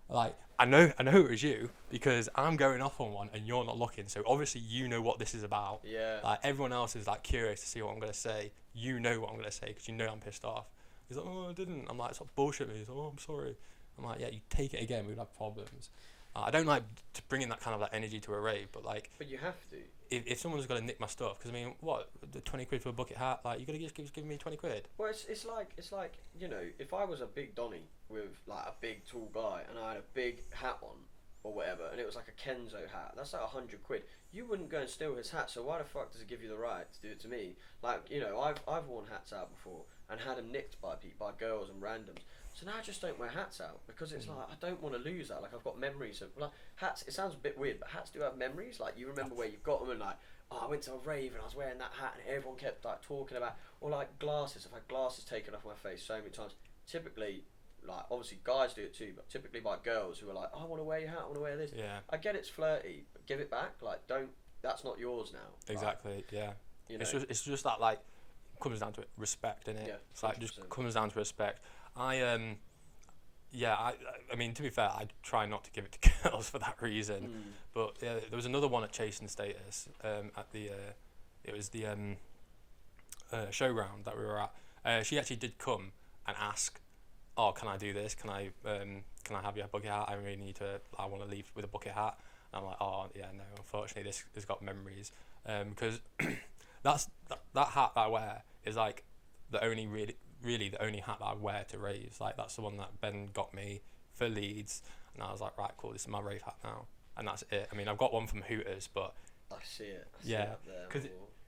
Like I know it was you, because I'm going off on one and you're not looking. So obviously you know what this is about. Yeah. Like everyone else is like curious to see what I'm gonna say. You know what I'm gonna say because you know I'm pissed off. He's like, oh, I didn't. I'm like, it's not bullshit. He's like, oh, I'm sorry. I'm like, yeah, you take it again, we'd have problems. I don't like to bring in that kind of like energy to a rave, but like. But you have to. If someone's got to nick my stuff, because I mean, what, the 20 quid for a bucket hat? Like, you got to just give me 20 quid. Well, it's like you know, if I was a big Donny with like a big tall guy and I had a big hat on or whatever, and it was like a Kenzo hat, that's like 100 quid. You wouldn't go and steal his hat, so why the fuck does it give you the right to do it to me? Like, you know, I've worn hats out before and had them nicked by girls and randoms. So now I just don't wear hats out because it's like I don't want to lose that. Like I've got memories of like hats. It sounds a bit weird, but hats do have memories. Like you remember where you've got them and like, oh, I went to a rave and I was wearing that hat and everyone kept like talking about. Or like glasses. I've had glasses taken off my face so many times. Typically, like obviously guys do it too, but typically by girls who are like, oh, I want to wear your hat. I want to wear this. Yeah. I get it's flirty, but give it back. Like don't. That's not yours now. Exactly. Like, yeah. You know. It's just that like comes down to respect, innit? Yeah. It's like just comes down to respect. Yeah, I mean, to be fair, I try not to give it to girls for that reason. But there was another one at Chasing Status at the it was the showground that we were at. She actually did come and ask, oh, can I do this? Can I have your bucket hat? I want to leave with a bucket hat. And I'm like, oh yeah, no, unfortunately this has got memories, because that hat that I wear is like the only really the only hat that I wear to raves. Like that's the one that Ben got me for Leeds, and I was like, right, cool, this is my rave hat now, and that's it. I mean, I've got one from Hooters, but I see it. Yeah,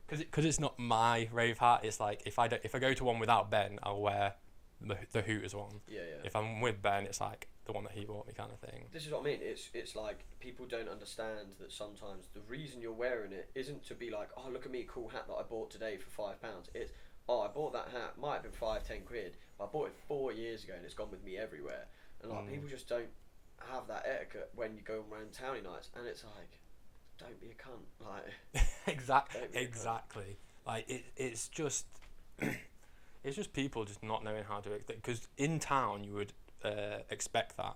because it's not my rave hat. It's like if I go to one without Ben, I'll wear the Hooters one. Yeah. If I'm with Ben, it's like the one that he bought me kind of thing. This is what I mean. It's like people don't understand that sometimes the reason you're wearing it isn't to be like, oh, look at me, cool hat that I bought today for £5. It's, oh, I bought that hat, might have been 5-10 quid, but I bought it 4 years ago and it's gone with me everywhere. And like people just don't have that etiquette when you go around townie nights, and it's like, don't be a cunt. Like exactly. Like it's just it's just people just not knowing how to, because in town you would expect that.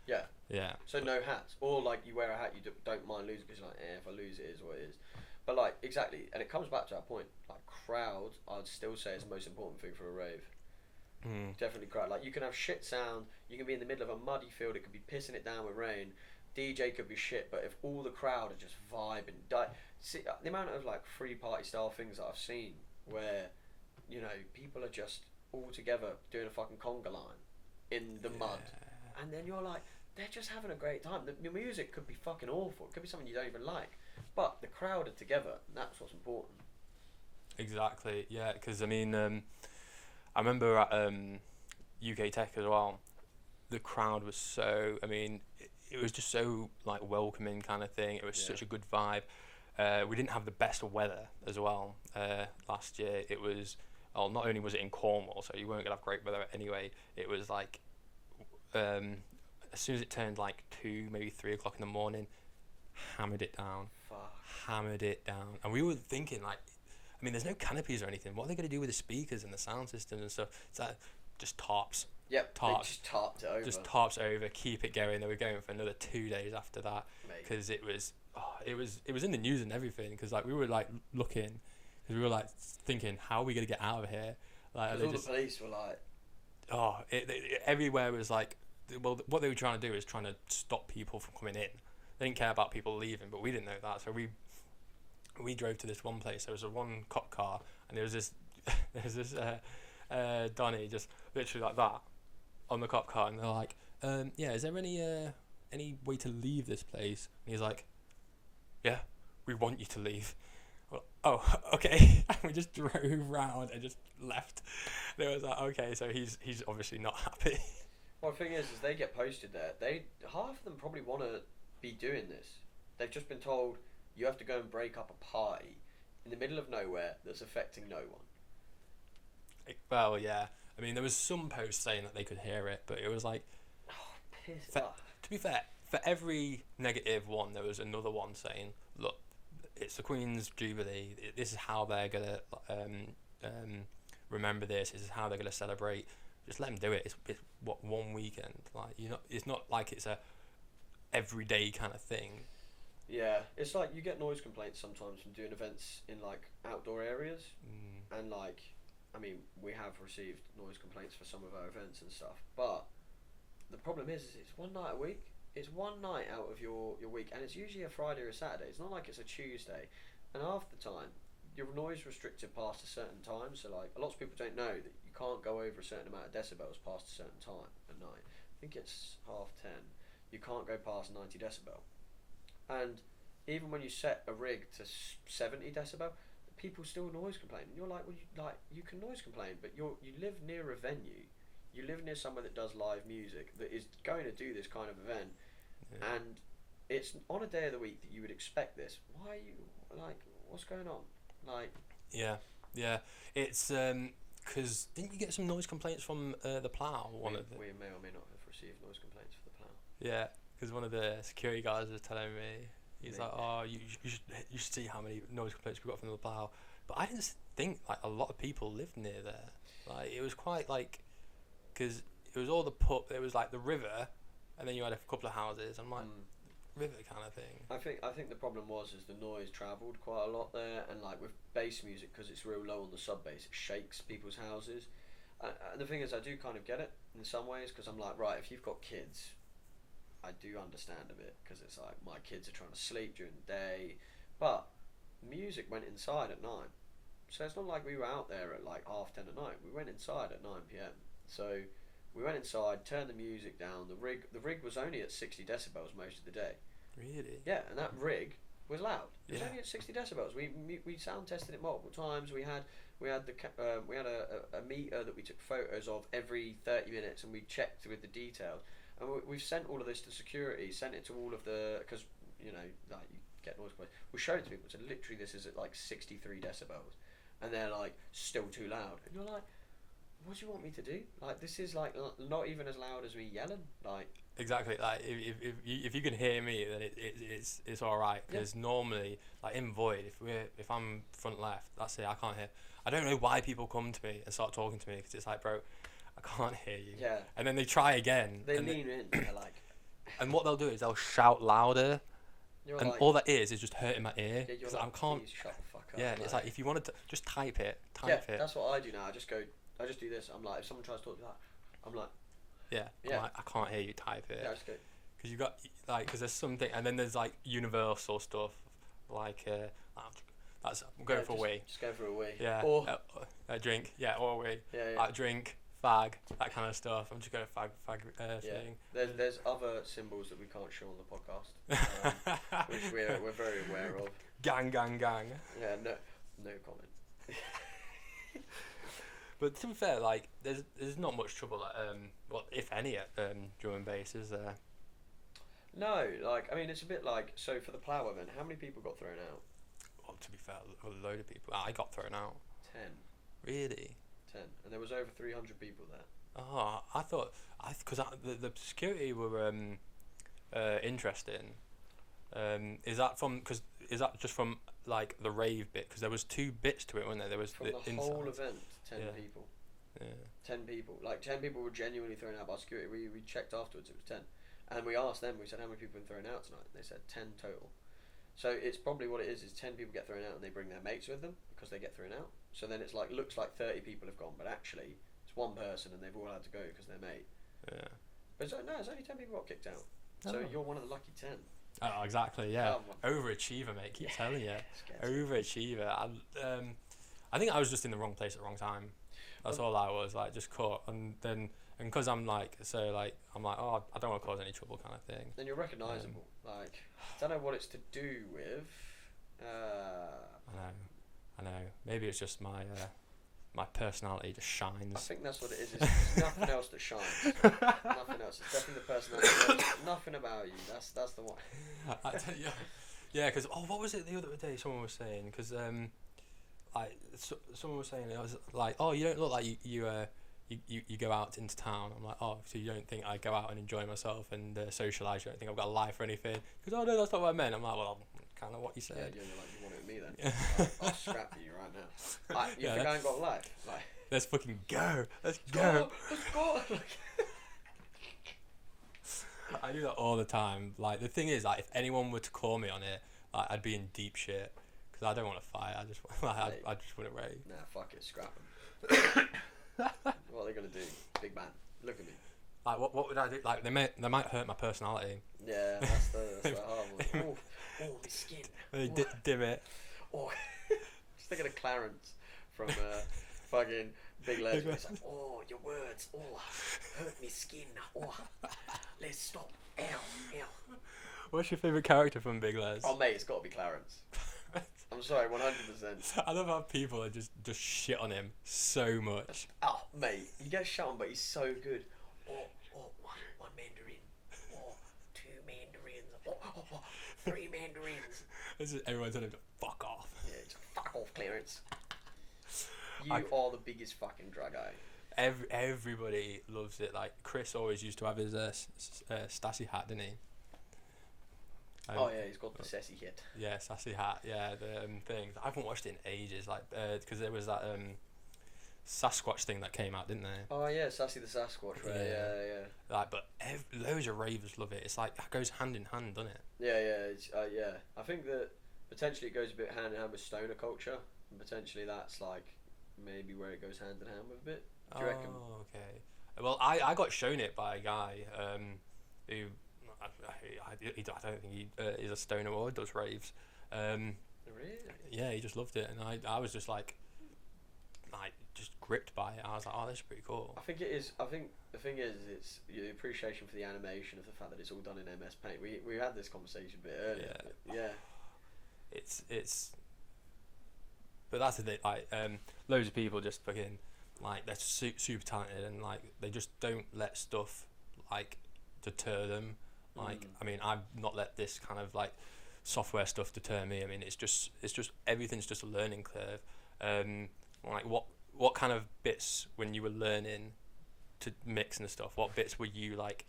Yeah. Yeah. So no hats, or like you wear a hat you don't mind losing because you're like, if I lose it is what it is. But like exactly, and it comes back to that point. Like crowd, I'd still say is the most important thing for a rave. Definitely crowd. Like you can have shit sound, you can be in the middle of a muddy field, it could be pissing it down with rain. DJ could be shit, but if all the crowd are just vibing, see the amount of like free party style things that I've seen where, you know, people are just all together doing a fucking conga line in the mud, and then you're like, they're just having a great time. The music could be fucking awful, it could be something you don't even like, but the crowd are together, and that's what's important. Exactly, yeah, because I mean, I remember at UK Tech as well, the crowd was so, I mean, it was just so like welcoming kind of thing. It was such a good vibe. We didn't have the best weather as well last year. It was, not only was it in Cornwall, so you weren't going to have great weather anyway, it was like, as soon as it turned like 2, maybe 3 o'clock in the morning, hammered it down. Hammered it down. And we were thinking, like, I mean, there's no canopies or anything. What are they going to do with the speakers and the sound system and stuff? It's like, just tarps. Yep, tarps. just tarped it over. Just tarps over, keep it going. They were going for another 2 days after that, because it was in the news and everything. Because like we were like looking, because we were like thinking, how are we gonna get out of here? Like, all the police were like, everywhere was like, well, what they were trying to do is trying to stop people from coming in. They didn't care about people leaving, but we didn't know that, so we drove to this one place. There was a one cop car, and there was this Donny just literally like that on the cop car, and they're like, is there any way to leave this place? And he's like, yeah, we want you to leave. Well, oh, okay. And we just drove round and just left. And it was like, okay, so he's obviously not happy. Well, the thing is they get posted there. Half of them probably want to be doing this. They've just been told you have to go and break up a party in the middle of nowhere that's affecting no one. Well, yeah. I mean, there was some posts saying that they could hear it, but it was like, to be fair, for every negative one, there was another one saying, look, it's the Queen's Jubilee. This is how they're gonna remember this. This is how they're gonna celebrate. Just let them do it. It's what, one weekend. Like, it's not like it's a everyday kind of thing. Yeah, it's like you get noise complaints sometimes from doing events in like outdoor areas, and like, I mean, we have received noise complaints for some of our events and stuff, but the problem is it's one night a week. It's one night out of your week, and it's usually a Friday or a Saturday. It's not like it's a Tuesday, and half the time you're noise restricted past a certain time. So like, a lot of people don't know that you can't go over a certain amount of decibels past a certain time at night. I think it's 10:30. You can't go past 90 decibel, and even when you set a rig to 70 decibel, people still noise complain. And you're like, well, you can noise complain, but you live near a venue. You live near somewhere that does live music, that is going to do this kind of event, and it's on a day of the week that you would expect this. Why are you like, what's going on? Like, yeah, it's because didn't you get some noise complaints from the Plough? We may or may not have received noise complaints for the Plough. Yeah, because one of the security guards was telling me, he's like, oh, you should see how many noise complaints we got from the Plough. But I didn't think like a lot of people lived near there. Like, it was quite like, because it was all the pub. It was like the river, and then you had a couple of houses. I'm like, river kind of thing. I think the problem was the noise travelled quite a lot there, and like with bass music, because it's real low on the sub bass, it shakes people's houses. And the thing is, I do kind of get it in some ways, because I'm like, right, if you've got kids, I do understand a bit, because it's like my kids are trying to sleep during the day, but music went inside at 9, so it's not like we were out there at like 10:30 at night. We went inside at 9 p.m. So we went inside, turned the music down. The rig was only at 60 decibels most of the day. Really? Yeah, and that rig was loud. It was Yeah. only at 60 decibels. We sound tested it multiple times. We had a meter that we took photos of every 30 minutes, and we checked with the details. And we've sent all of this to security. Sent it to all of the, because you get noise complaints. We showed it to people. So literally, this is at like 63 decibels, and they're like still too loud. And you're like, what do you want me to do? Like, this is like not even as loud as me yelling. Like, exactly. Like, if you can hear me, then it's all right. Because normally, like in Void, if I'm front left, that's it. I can't hear. I don't know why people come to me and start talking to me, because it's like, bro, I can't hear you. Yeah. And then they try again. They lean in. They're like. And what they'll do is they'll shout louder. You're and like, all that is just hurting my ear. Yeah, you're like, like, I can't. please shut the fuck up. Yeah, and it's like, if you wanted to just type it. Yeah, that's what I do now. I just do this. I'm like, if someone tries to talk to that, I'm like, yeah. Yeah. I'm like, I can't hear you type it. yeah, I just go. Because you got like, because there's something, and then there's like universal stuff, like I'm going for a wee. Just go for a wee. Yeah. Or a drink. Yeah, or a wee. yeah. Like drink, fag, that kind of stuff. I'm just going fag Yeah. thing. There's other symbols that we can't show on the podcast, which we're very aware of. Gang. Yeah. No comment. But to be fair, like there's not much trouble at well, if any, at drum and bass, is there? No, like, I mean, it's a bit like, so for the Plough event, how many people got thrown out? well, to be fair, a load of people. I got thrown out. 10. Really? 10. And there was over 300 people there. Oh, I thought because the security were interesting. Is that just from like the rave bit? Because there was 2 bits to it, weren't there? There was from the inside. whole event. 10 Yeah. people. Yeah. 10 people. Like 10 people were genuinely thrown out by security. We checked afterwards. It was 10, and we asked them. We said, how many people have been thrown out tonight? And they said 10 total. So it's probably what it is 10 people get thrown out and they bring their mates with them because they get thrown out. So then it's like looks like 30 people have gone, but actually it's one person and they've all had to go because they're mate. Yeah. But it's only 10 people got kicked out. So you're one of the lucky 10. Oh, exactly. Yeah. Overachiever, mate. Keep telling you. Overachiever. I think I was just in the wrong place at the wrong time. That's all I was, like, just caught. And because I'm like, oh, I don't want to cause any trouble kind of thing. Then you're recognisable. Like, I don't know what it's to do with. I know. Maybe it's just my personality just shines. I think that's what it is. It's nothing else that shines. Nothing else. It's definitely the personality. Nothing about you. That's the one. Yeah, because what was it the other day? Someone was saying someone was saying it was like, oh, you don't look like you go out into town. I'm like, oh, so you don't think I go out and enjoy myself and socialise? You don't think I've got a life or anything? Because, oh no, that's not what I meant. I'm like, well, kind of what you said. Yeah, you're like, you want it with me then? I'll scrap you right now. You think I ain't got a life? Like, let's fucking go. Let's go. Let's go. I do that all the time. Like, the thing is, like, if anyone were to call me on it, like, I'd be in deep shit because I don't want to fight. I just wouldn't rave. Nah, fuck it, scrap them. What are they gonna do? Big man, look at me. Like, what would I do? Like, they might hurt my personality. Yeah, that's the hard one. Oh, my skin. Dim it. Oh, just thinking of Clarence from fucking Big Legend. He's like, oh, your words, oh, hurt me skin. Oh, let's stop. Ow. What's your favourite character from Big Les? Oh, mate, it's got to be Clarence. I'm sorry, 100%. I love how people are just shit on him so much. Oh, mate, he gets shot on, but he's so good. One mandarin. 2 mandarins. 3 mandarins. This is everyone's telling him to fuck off. Yeah, just fuck off, Clarence. You are the biggest fucking drag eye. Everybody loves it. Like, Chris always used to have his Stassi hat, didn't he? Oh yeah, he's got the sassy hat. Yeah, sassy hat. Yeah, the things. I haven't watched it in ages. Like, because there was that Sasquatch thing that came out, didn't there? Oh yeah, Sassy the Sasquatch. Right? Yeah. Like, but loads of ravers love it. It's like that goes hand in hand, doesn't it? Yeah. I think that potentially it goes a bit hand in hand with stoner culture, and potentially that's like maybe where it goes hand in hand with a bit. Do you reckon? Oh, okay. Well, I got shown it by a guy who. I don't think he is a stoner or does raves. Really? Yeah, he just loved it, and I was just like just gripped by it. I was like, oh, this is pretty cool. I think it is. I think the thing is, it's your appreciation for the animation of the fact that it's all done in MS Paint. We had this conversation a bit earlier. Yeah. It's. But that's the thing. Like, loads of people just fucking like they're super talented, and like they just don't let stuff like deter them. Like, I mean, I've not let this kind of like software stuff deter me. I mean, it's just everything's just a learning curve. Like, what kind of bits when you were learning to mix and stuff? What bits were you like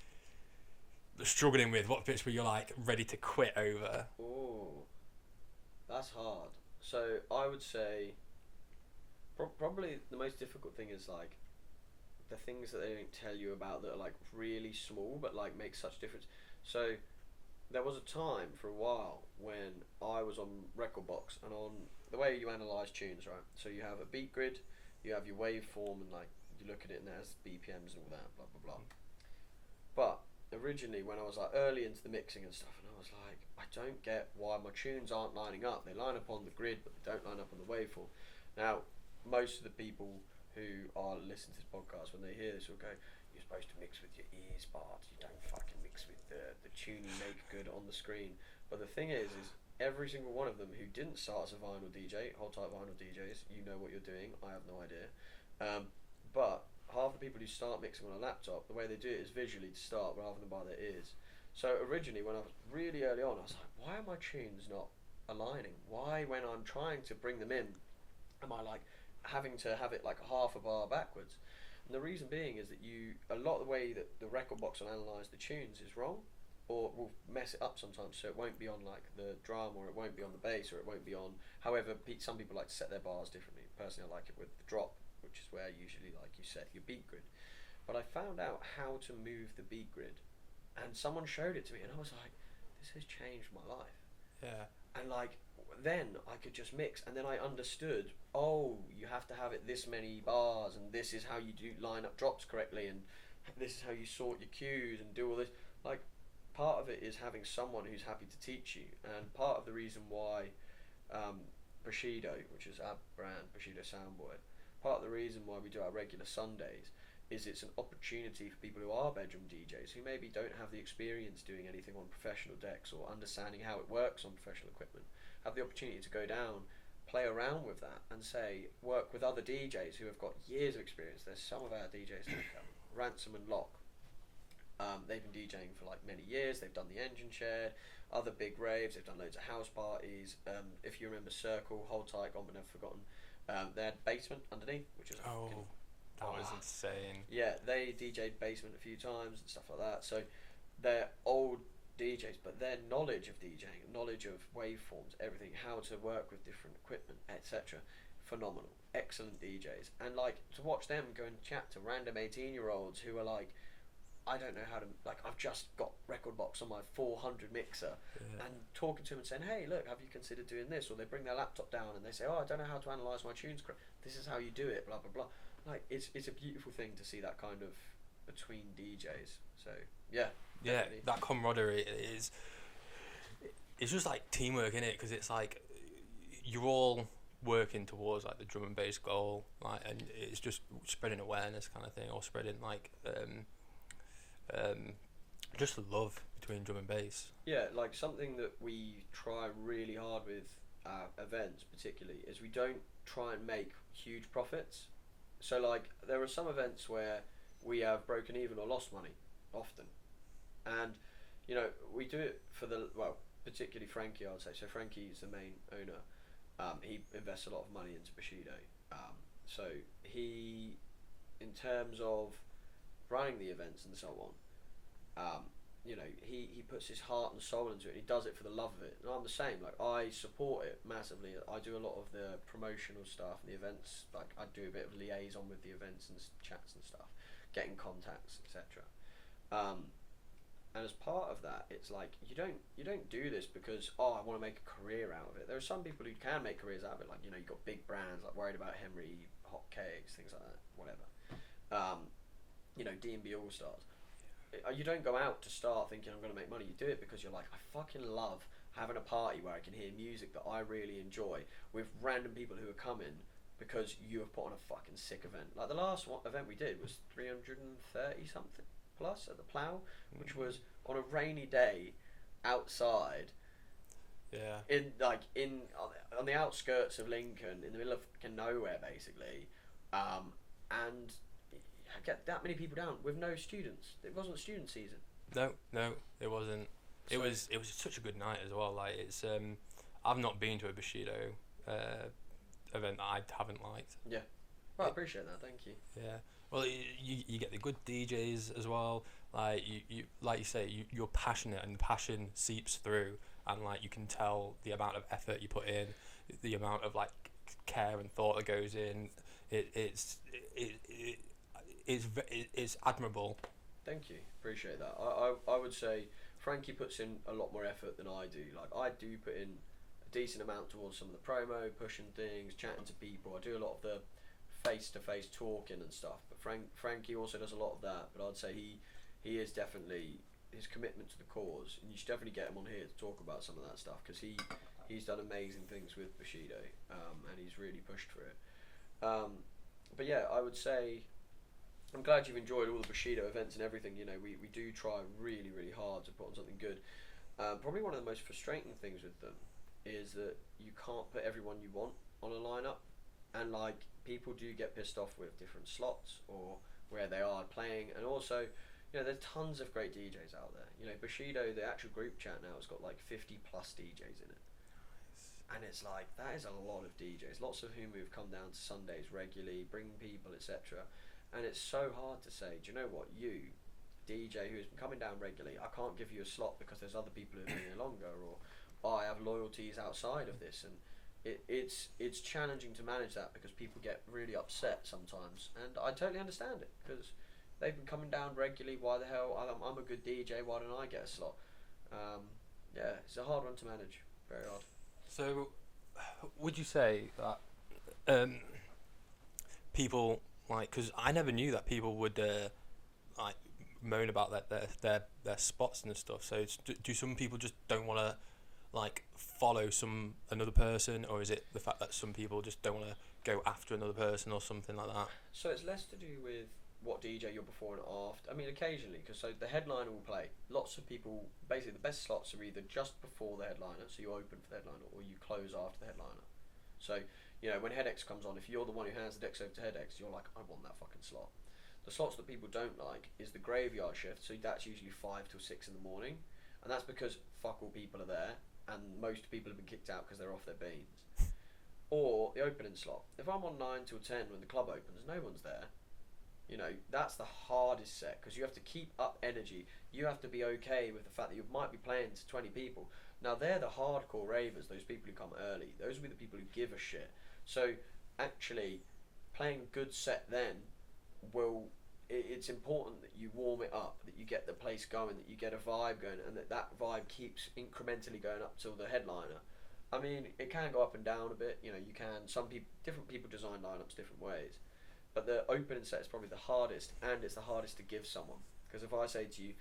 struggling with? What bits were you like ready to quit over? Oh, that's hard. So I would say probably the most difficult thing is like the things that they don't tell you about that are like really small but like make such difference. So there was a time for a while when I was on Recordbox and on the way you analyse tunes, right? So you have a beat grid, you have your waveform, and like you look at it and there's BPMs and all that, blah blah blah. But originally when I was like early into the mixing and stuff, and I was like, I don't get why my tunes aren't lining up. They line up on the grid but they don't line up on the waveform. Now most of the people who are listening to this podcast, when they hear this, will go, you're supposed to mix with your ears, Bart. You don't fucking mix with the tune you make good on the screen. But the thing is every single one of them who didn't start as a vinyl DJ, hold tight vinyl DJs, you know what you're doing, I have no idea. But half the people who start mixing on a laptop, the way they do it is visually to start rather than by their ears. So originally when I was really early on, I was like, why are my tunes not aligning? Why, when I'm trying to bring them in, am I like having to have it like half a bar backwards? And the reason being is that a lot of the way that the record box will analyse the tunes is wrong, or will mess it up sometimes, so it won't be on like the drum, or it won't be on the bass, or it won't be on. However, some people like to set their bars differently. Personally, I like it with the drop, which is where usually like you set your beat grid. But I found out how to move the beat grid, and someone showed it to me, and I was like, this has changed my life. Yeah. And like then I could just mix, and then I understood, oh, you have to have it this many bars, and this is how you do line up drops correctly, and this is how you sort your cues and do all this. Like, part of it is having someone who's happy to teach you, and part of the reason why Bushido, which is our brand, bushidosoundboi, part of the reason why we do our regular Sundays is it's an opportunity for people who are bedroom DJs who maybe don't have the experience doing anything on professional decks or understanding how it works on professional equipment, have the opportunity to go down, play around with that, and say work with other DJs who have got years of experience. There's some of our DJs like Ransom and Locke. They've been DJing for like many years. They've done the Engine Shed, other big raves. They've done loads of house parties. If you remember Circle, Hold Tight, Gone But Never Forgotten, they had Basement underneath, which is that was insane. Yeah, they DJ'd Basement a few times and stuff like that. So they're old DJs, but their knowledge of DJing, knowledge of waveforms, everything, how to work with different equipment, etc., phenomenal. Excellent DJs. And like to watch them go and chat to random 18-year-olds who are like, I don't know how to, like, I've just got record box on my 400 mixer, and talking to them and saying, hey, look, have you considered doing this? Or they bring their laptop down and they say, oh, I don't know how to analyse my tunes correct. This is how you do it, blah, blah, blah. Like, it's a beautiful thing to see that kind of between DJs. So, yeah. Yeah, definitely. that camaraderie is, it's just like teamwork, innit? Because it's like, you're all working towards like the drum and bass goal, like, and it's just spreading awareness kind of thing, or spreading like, just love between drum and bass. Yeah, like something that we try really hard with events particularly is we don't try and make huge profits. So like there are some events where we have broken even or lost money often, and you know we do it for particularly Frankie, I would say. So Frankie's the main owner. He invests a lot of money into Bushido. So he, in terms of running the events and so on, you know, he puts his heart and soul into it. He does it for the love of it, and I'm the same. Like, I support it massively. I do a lot of the promotional stuff and the events. Like, I do a bit of liaison with the events and chats and stuff, getting contacts, etc. And as part of that, it's like you don't do this because I want to make a career out of it. There are some people who can make careers out of it. Like, you know, you've got big brands like Worried About Henry, Hot Cakes, things like that, whatever. You know, D&B All Stars. You don't go out to start thinking I'm going to make money. You do it because you're like, I fucking love having a party where I can hear music that I really enjoy with random people who are coming because you have put on a fucking sick event. Like the last event we did was 330 something plus at the Plough, which was on a rainy day outside. Yeah. On the outskirts of Lincoln, in the middle of fucking nowhere, basically, and get that many people down with no students. It wasn't student season. No, it wasn't. It was such a good night as well. Like, it's I've not been to a Bushido event that I haven't liked. Yeah. Well, I appreciate that. Thank you. Yeah. Well, you get the good DJs as well. Like you like you say, you're passionate, and the passion seeps through, and like you can tell the amount of effort you put in, the amount of like care and thought that goes in. It's admirable. Thank you. Appreciate that. I would say Frankie puts in a lot more effort than I do. Like, I do put in a decent amount towards some of the promo, pushing things, chatting to people. I do a lot of the face-to-face talking and stuff. But Frankie also does a lot of that. But I'd say he is definitely, his commitment to the cause, and you should definitely get him on here to talk about some of that stuff, because he's done amazing things with Bushido, and he's really pushed for it. But yeah, I would say, I'm glad you've enjoyed all the Bushido events and everything. You know, we do try really, really hard to put on something good. Probably one of the most frustrating things with them is that you can't put everyone you want on a lineup, and like people do get pissed off with different slots or where they are playing, and also, you know, there's tons of great DJs out there. You know, Bushido, the actual group chat now has got like 50 plus DJs in it. And it's like, that is a lot of DJs, lots of whom have come down to Sundays regularly, bring people, etc. And it's so hard to say, do you know what, you, DJ who's been coming down regularly, I can't give you a slot because there's other people who are doing it longer, or I have loyalties outside of this. And it's challenging to manage that because people get really upset sometimes. And I totally understand it, because they've been coming down regularly, why the hell, I'm a good DJ, why don't I get a slot? Yeah, it's a hard one to manage, very hard. So, would you say that people, like, because I never knew that people would like moan about their spots and stuff. So do some people just don't want to like follow another person, or is it the fact that some people just don't want to go after another person or something like that? So it's less to do with what DJ you're before and after. I mean, occasionally, because so the headliner will play. Lots of people, basically the best slots are either just before the headliner, so you open for the headliner, or you close after the headliner. So, you know, when HeadX comes on, if you're the one who hands the decks over to HeadX, you're like, I want that fucking slot. The slots that people don't like is the graveyard shift, so that's usually 5 till 6 in the morning, and that's because fuck all people are there, and most people have been kicked out because they're off their beans. Or the opening slot. If I'm on 9 till 10 when the club opens, no one's there. You know, that's the hardest set, because you have to keep up energy. You have to be okay with the fact that you might be playing to 20 people. Now, they're the hardcore ravers, those people who come early. Those will be the people who give a shit. So, actually, playing a good set then it's important that you warm it up, that you get the place going, that you get a vibe going, and that vibe keeps incrementally going up till the headliner. I mean, it can go up and down a bit. You know, you can. Different people design lineups different ways. But the opening set is probably the hardest, and it's the hardest to give someone. Because if I say to you,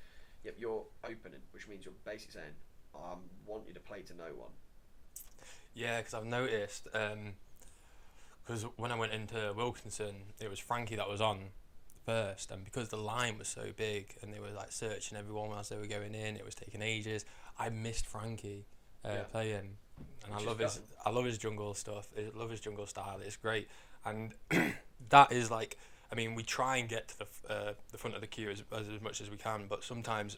yep, you're opening, which means you're basically saying, I want you to play to no one. Yeah, because I've noticed, because when I went into Wilkinson, it was Frankie that was on first, and because the line was so big, and they were like searching everyone as they were going in, it was taking ages. I missed Frankie playing, and I love his jungle stuff. I love his jungle style. It's great, and that is like, I mean, we try and get to the front of the queue as much as we can, but sometimes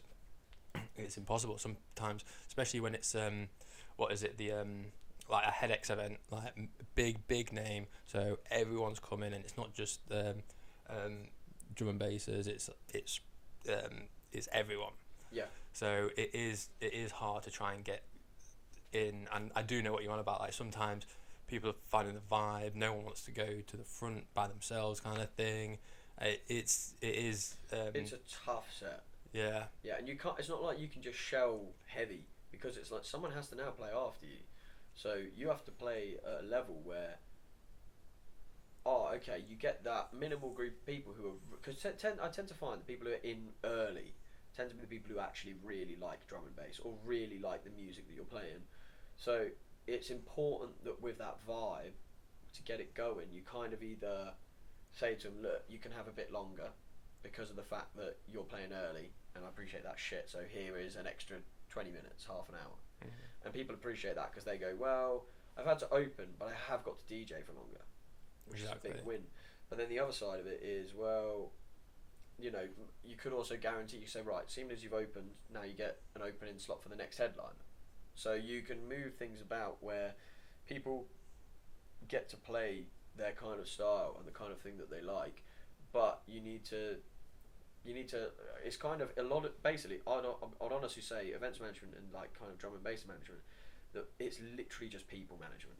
it's impossible. Sometimes, especially when it's like a HeadX event, like big name, so everyone's coming, and it's not just drum and basses. It's everyone. Yeah. So it is hard to try and get in, and I do know what you're on about. Like sometimes people are finding the vibe. No one wants to go to the front by themselves, kind of thing. It's a tough set. Yeah. Yeah, and you can't. It's not like you can just shell heavy, because it's like someone has to now play after you, so you have to play at a level where. Oh, okay. You get that minimal group of people who are, because I tend to find the people who are in early tend to be the people who actually really like drum and bass, or really like the music that you're playing. So it's important that with that vibe, to get it going, you kind of either say to them, look, you can have a bit longer because of the fact that you're playing early, and I appreciate that shit, so here is an extra 20 minutes, half an hour. Mm-hmm. And people appreciate that because they go, well, I've had to open, but I have got to DJ for longer, which is a big win. But then the other side of it is, well, you know, you could also guarantee, you say, right, seeing as you've opened, now you get an opening slot for the next headliner. So you can move things about where people get to play their kind of style and the kind of thing that they like, but you need to. It's kind of a lot of, basically. I'd honestly say events management and like kind of drum and bass management, that it's literally just people management.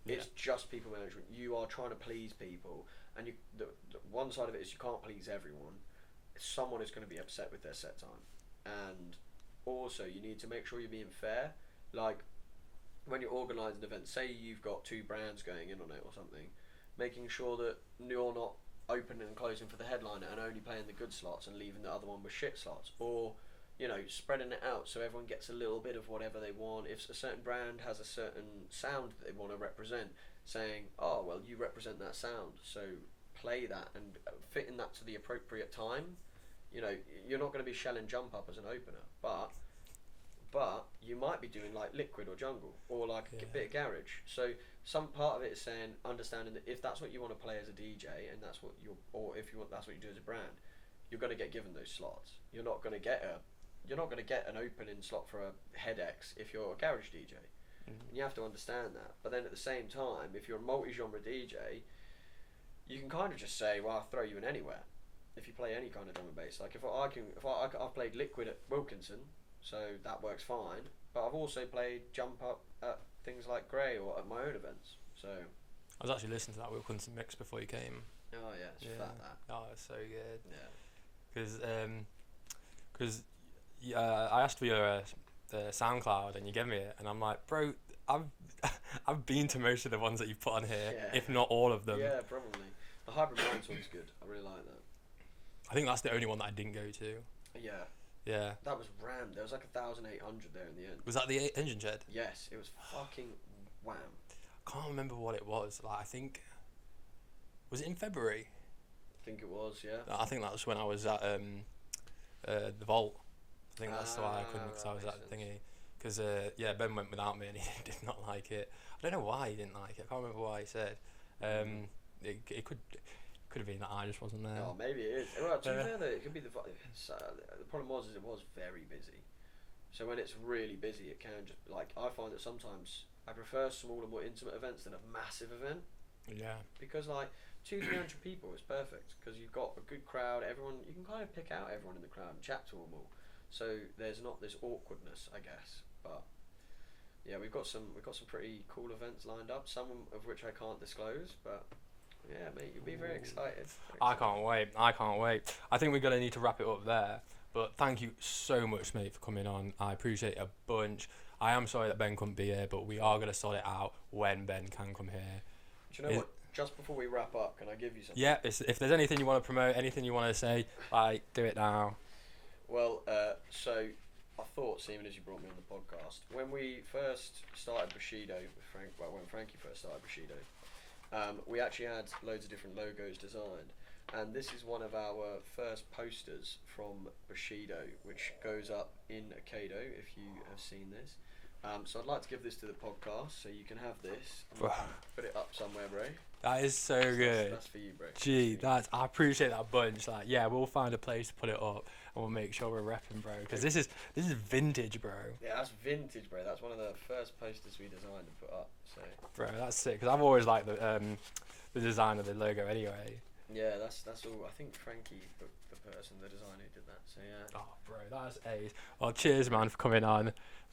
Yeah. It's just people management. You are trying to please people, and the one side of it is you can't please everyone. Someone is going to be upset with their set time, and also you need to make sure you're being fair. Like when you're organising an event, say you've got 2 brands going in on it or something, making sure that you're not opening and closing for the headliner and only playing the good slots and leaving the other one with shit slots, or you know, spreading it out so everyone gets a little bit of whatever they want. If a certain brand has a certain sound that they want to represent, saying, oh well, you represent that sound, so play that and fitting that to the appropriate time. You know, you're not going to be shelling jump up as an opener, but you might be doing like liquid or jungle or like a bit of garage. So some part of it is saying, understanding that if that's what you want to play as a DJ, and that's what that's what you do as a brand, you're going to get given those slots. You're not going to get an opening slot for a HeadX if you're a garage DJ. And you have to understand that. But then at the same time, if you're a multi-genre DJ, you can kind of just say, well, I'll throw you in anywhere. If you play any kind of drum and bass, like I've played Liquid at Wilkinson, so that works fine. But I've also played Jump Up at things like Grey or at my own events. So I was actually listening to that Wilkinson mix before you came. oh yeah, it's fat that. Oh, it's so good. Yeah. Because I asked for your SoundCloud and you gave me it, and I'm like, bro, I've been to most of the ones that you put on here, if not all of them. Yeah, probably. The Hybrid Minds one's good. I really like that. I think that's the only one that I didn't go to. Yeah. Yeah. That was rammed. There was like 1,800 there in the end. Was that the Engine Shed? Yes, it was fucking wham. I can't remember what it was. Like, I think, was it in February? I think it was, yeah. I think that was when I was at the Vault. I think that's why I couldn't, because I was at the thingy. Because Ben went without me and he did not like it. I don't know why he didn't like it. I can't remember why he said. It could have been that I just wasn't there. Oh, maybe it is. Well, to be fair though, it could be the problem was it was very busy. So when it's really busy, it can just like I find that sometimes I prefer smaller, more intimate events than a massive event. Yeah. Because like 200-300 people is perfect because you've got a good crowd. Everyone you can kind of pick out everyone in the crowd and chat to them all. So there's not this awkwardness, I guess. But yeah, we've got some pretty cool events lined up. Some of which I can't disclose, but. Yeah, mate, you'll be very excited. I can't wait. I think we're going to need to wrap it up there. But thank you so much, mate, for coming on. I appreciate it a bunch. I am sorry that Ben couldn't be here, but we are going to sort it out when Ben can come here. Do you know what? Just before we wrap up, can I give you something? Yeah, if there's anything you want to promote, anything you want to say, do it now. Well, so I thought, seeing as you brought me on the podcast, when we first started Bushido, when Frankie first started Bushido, we actually had loads of different logos designed, and this is one of our first posters from Bushido, which goes up in Akado, if you have seen this. So I'd like to give this to the podcast, so you can have this, and put it up somewhere, bro. That is so good. That's for you, bro. Gee, I appreciate that a bunch. Like, yeah, we'll find a place to put it up, and we'll make sure we're repping, bro. Because this is vintage, bro. Yeah, that's vintage, bro. That's one of the first posters we designed and put up. So. Bro, that's sick. Because I've always liked the design of the logo anyway. Yeah, that's all. I think Frankie, the person, the designer who did that. So yeah. Oh, bro, that's ace. Well, cheers, man, for coming on.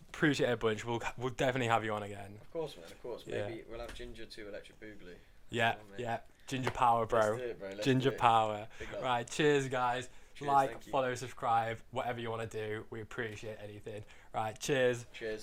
Appreciate it a bunch. We'll definitely have you on again. Of course, man. Of course. Yeah. Maybe we'll have Ginger to Electric Boogly. Yeah, yeah. Ginger power, bro. Let's do it, bro. Ginger power. Right, cheers, guys. Cheers, Like, follow, subscribe, whatever you want to do. We appreciate anything. Right, cheers. Cheers.